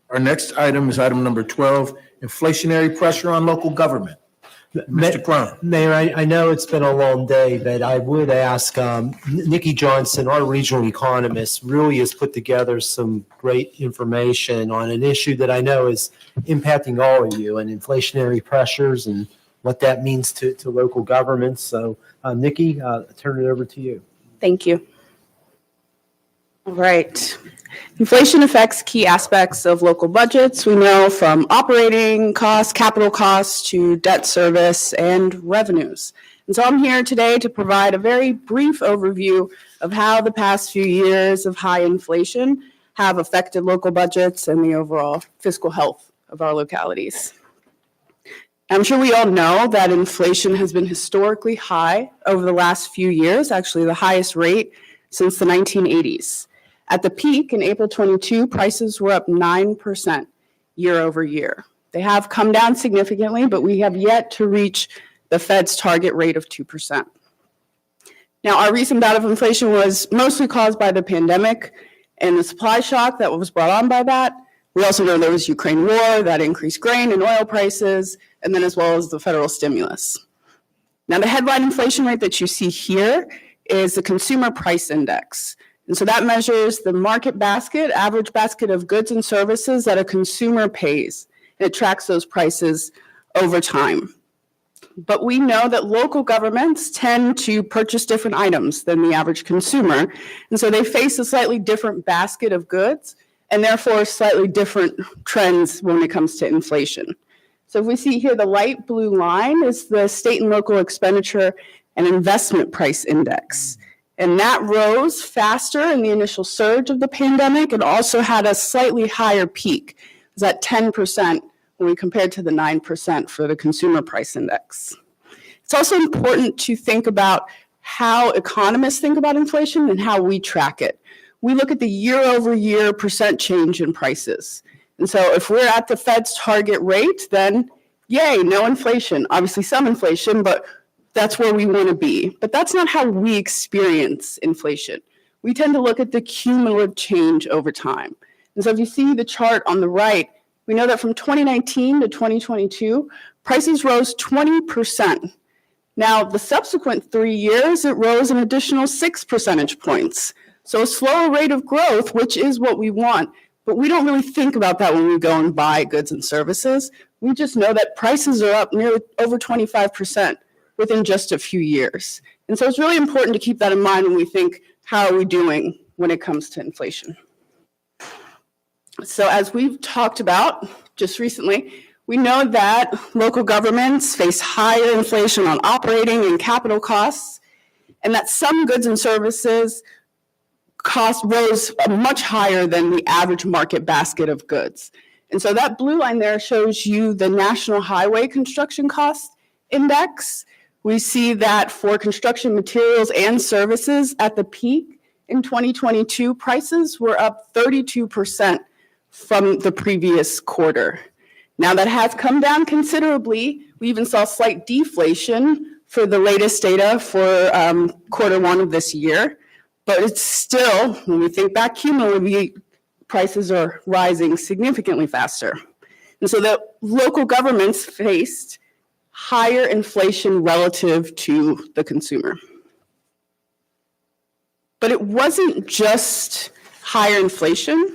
Our next item is item number 12, inflationary pressure on local government. Mr. Crum. Mayor, I know it's been a long day, but I would ask, Nikki Johnson, our regional economist, really has put together some great information on an issue that I know is impacting all of you, and inflationary pressures and what that means to local governments. So Nikki, turn it over to you. Thank you. All right. Inflation affects key aspects of local budgets. We know from operating costs, capital costs, to debt service and revenues. And so I'm here today to provide a very brief overview of how the past few years of high inflation have affected local budgets and the overall fiscal health of our localities. I'm sure we all know that inflation has been historically high over the last few years, actually the highest rate since the 1980s. At the peak in April 22, prices were up 9% year over year. They have come down significantly, but we have yet to reach the Fed's target rate of 2%. Now, our recent bout of inflation was mostly caused by the pandemic and the supply shock that was brought on by that. We also know there was Ukraine war that increased grain and oil prices, and then as well as the federal stimulus. Now, the headline inflation rate that you see here is the Consumer Price Index. And so that measures the market basket, average basket of goods and services that a consumer pays. And it tracks those prices over time. But we know that local governments tend to purchase different items than the average consumer. And so they face a slightly different basket of goods and therefore slightly different trends when it comes to inflation. So if we see here, the light blue line is the state and local expenditure and investment price index. And that rose faster in the initial surge of the pandemic and also had a slightly higher peak. It was at 10% when we compared to the 9% for the consumer price index. It's also important to think about how economists think about inflation and how we track it. We look at the year-over-year percent change in prices. And so if we're at the Fed's target rate, then yay, no inflation. Obviously some inflation, but that's where we want to be. But that's not how we experience inflation. We tend to look at the cumulative change over time. And so if you see the chart on the right, we know that from 2019 to 2022, prices rose 20%. Now, the subsequent 3 years, it rose an additional 6 percentage points. So a slower rate of growth, which is what we want, but we don't really think about that when we go and buy goods and services. We just know that prices are up nearly over 25% within just a few years. And so it's really important to keep that in mind when we think, how are we doing when it comes to inflation? So as we've talked about, just recently, we know that local governments face higher inflation on operating and capital costs, and that some goods and services cost rose much higher than the average market basket of goods. And so that blue line there shows you the National Highway Construction Cost Index. We see that for construction materials and services at the peak in 2022, prices were up 32% from the previous quarter. Now that has come down considerably. We even saw slight deflation for the latest data for Q1 of this year. But it's still, when we think back cumulatively, prices are rising significantly faster. And so the local governments faced higher inflation relative to the consumer. But it wasn't just higher inflation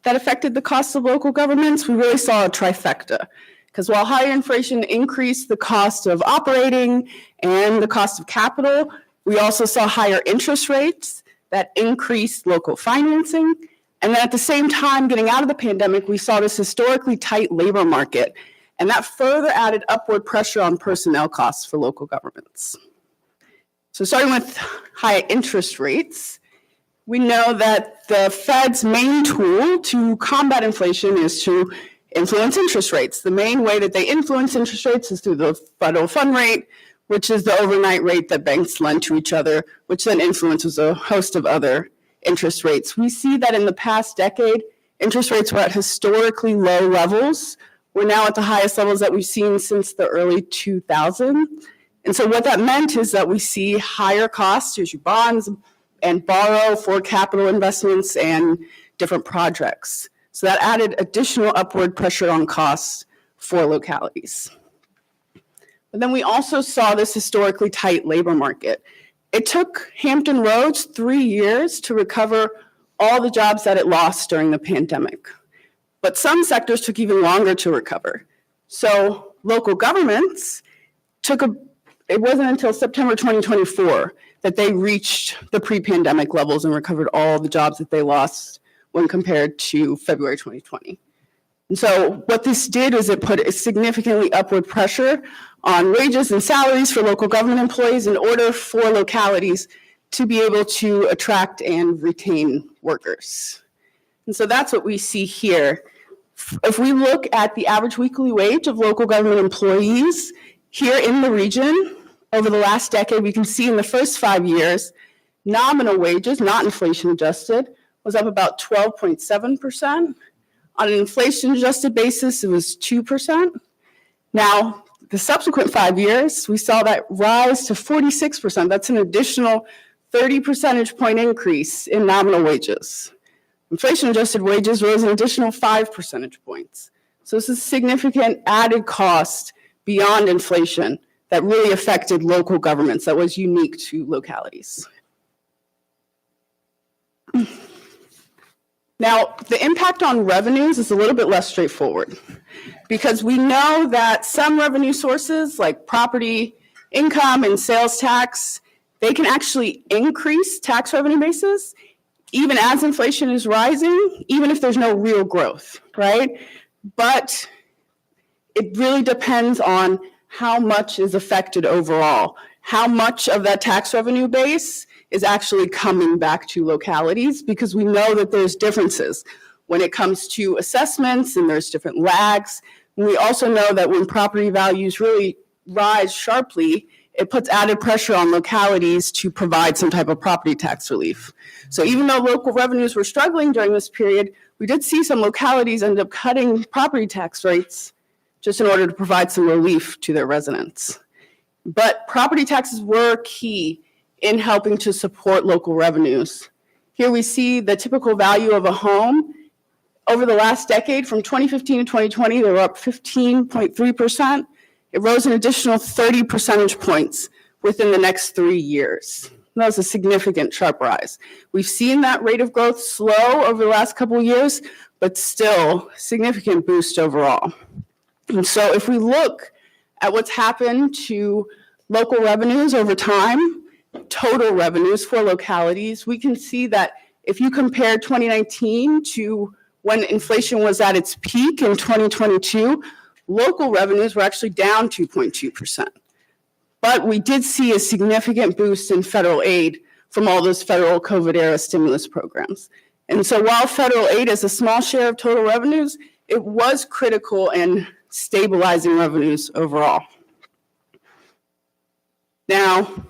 that affected the costs of local governments. We really saw a trifecta. Because while higher inflation increased the cost of operating and the cost of capital, we also saw higher interest rates that increased local financing. And then at the same time, getting out of the pandemic, we saw this historically tight labor market. And that further added upward pressure on personnel costs for local governments. So starting with high interest rates, we know that the Fed's main tool to combat inflation is to influence interest rates. The main way that they influence interest rates is through the federal fund rate, which is the overnight rate that banks lend to each other, which then influences a host of other interest rates. We see that in the past decade, interest rates were at historically low levels. We're now at the highest levels that we've seen since the early 2000s. And so what that meant is that we see higher costs to issue bonds and borrow for capital investments and different projects. So that added additional upward pressure on costs for localities. But then we also saw this historically tight labor market. It took Hampton Roads 3 years to recover all the jobs that it lost during the pandemic. But some sectors took even longer to recover. So local governments it wasn't until September 2024 that they reached the pre-pandemic levels and recovered all the jobs that they lost when compared to February 2020. And so what this did is it put a significantly upward pressure on wages and salaries for local government employees in order for localities to be able to attract and retain workers. And so that's what we see here. If we look at the average weekly wage of local government employees here in the region over the last decade, we can see in the first 5 years, nominal wages, not inflation adjusted, was up about 12.7%. On an inflation-adjusted basis, it was 2%. Now, the subsequent 5 years, we saw that rise to 46%. That's an additional 30 percentage point increase in nominal wages. Inflation-adjusted wages rose an additional 5 percentage points. So this is significant added cost beyond inflation that really affected local governments, that was unique to localities. Now, the impact on revenues is a little bit less straightforward because we know that some revenue sources like property income and sales tax, they can actually increase tax revenue bases even as inflation is rising, even if there's no real growth, right? But it really depends on how much is affected overall, how much of that tax revenue base is actually coming back to localities, because we know that there's differences when it comes to assessments and there's different lags. And we also know that when property values really rise sharply, it puts added pressure on localities to provide some type of property tax relief. So even though local revenues were struggling during this period, we did see some localities end up cutting property tax rates just in order to provide some relief to their residents. But property taxes were key in helping to support local revenues. Here we see the typical value of a home. Over the last decade, from 2015 to 2020, they were up 15.3%. It rose an additional 30 percentage points within the next 3 years. That was a significant sharp rise. We've seen that rate of growth slow over the last couple of years, but still significant boost overall. And so if we look at what's happened to local revenues over time, total revenues for localities, we can see that if you compare 2019 to when inflation was at its peak in 2022, local revenues were actually down 2.2%. But we did see a significant boost in federal aid from all those federal COVID-era stimulus programs. And so while federal aid is a small share of total revenues, it was critical in stabilizing revenues overall. Now,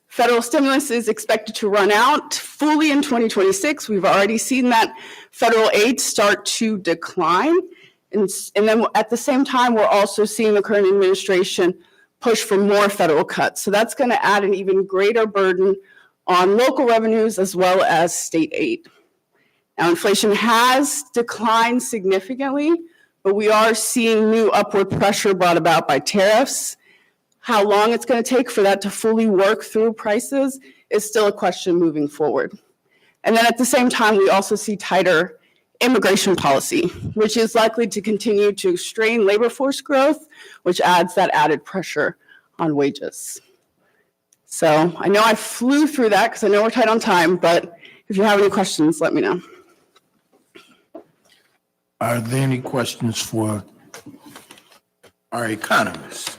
federal stimulus is expected to run out fully in 2026. We've already seen that federal aid start to decline. And then at the same time, we're also seeing the current administration push for more federal cuts. So that's going to add an even greater burden on local revenues as well as state aid. Now, inflation has declined significantly, but we are seeing new upward pressure brought about by tariffs. How long it's going to take for that to fully work through prices is still a question moving forward. And then at the same time, we also see tighter immigration policy, which is likely to continue to strain labor force growth, which adds that added pressure on wages. So I know I flew through that because I know we're tight on time, but if you have any questions, let me know. Are there any questions for our economists?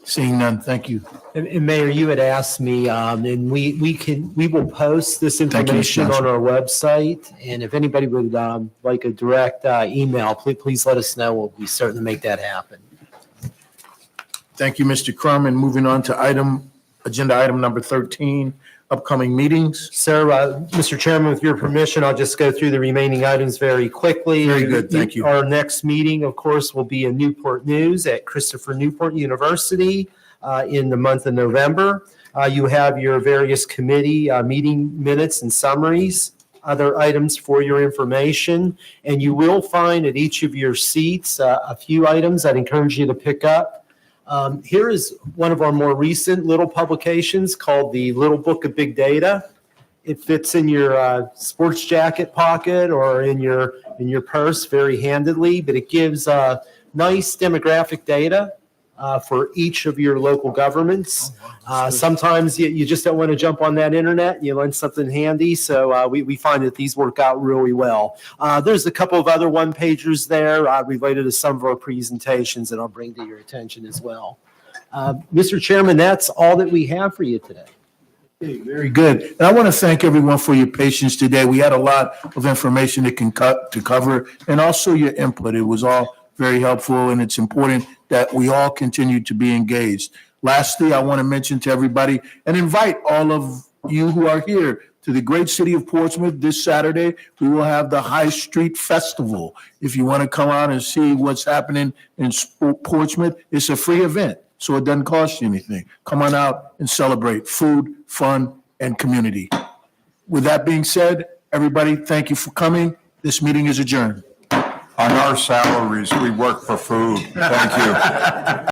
Seeing none, thank you. And Mayor, you had asked me, and we will post this information on our website. And if anybody would like a direct email, please let us know. We'll be certain to make that happen. Thank you, Mr. Crum. And moving on to agenda item number 13, upcoming meetings. Sir, Mr. Chairman, with your permission, I'll just go through the remaining items very quickly. Very good, thank you. Our next meeting, of course, will be in Newport News at Christopher Newport University in the month of November. You have your various committee meeting minutes and summaries, other items for your information, and you will find at each of your seats a few items I'd encourage you to pick up. Here is one of our more recent little publications called the Little Book of Big Data. It fits in your sports jacket pocket or in your purse very handedly, but it gives nice demographic data for each of your local governments. Sometimes you just don't want to jump on that internet. You learn something handy. So we find that these work out really well. There's a couple of other one-pagers there related to some of our presentations that I'll bring to your attention as well. Mr. Chairman, that's all that we have for you today. Okay, very good. And I want to thank everyone for your patience today. We had a lot of information to cover and also your input. It was all very helpful, and it's important that we all continue to be engaged. Lastly, I want to mention to everybody and invite all of you who are here to the great city of Portsmouth this Saturday. We will have the High Street Festival. If you want to come out and see what's happening in Portsmouth, it's a free event, so it doesn't cost you anything. Come on out and celebrate food, fun, and community. With that being said, everybody, thank you for coming. This meeting is adjourned. On our salaries, we work for food. Thank you.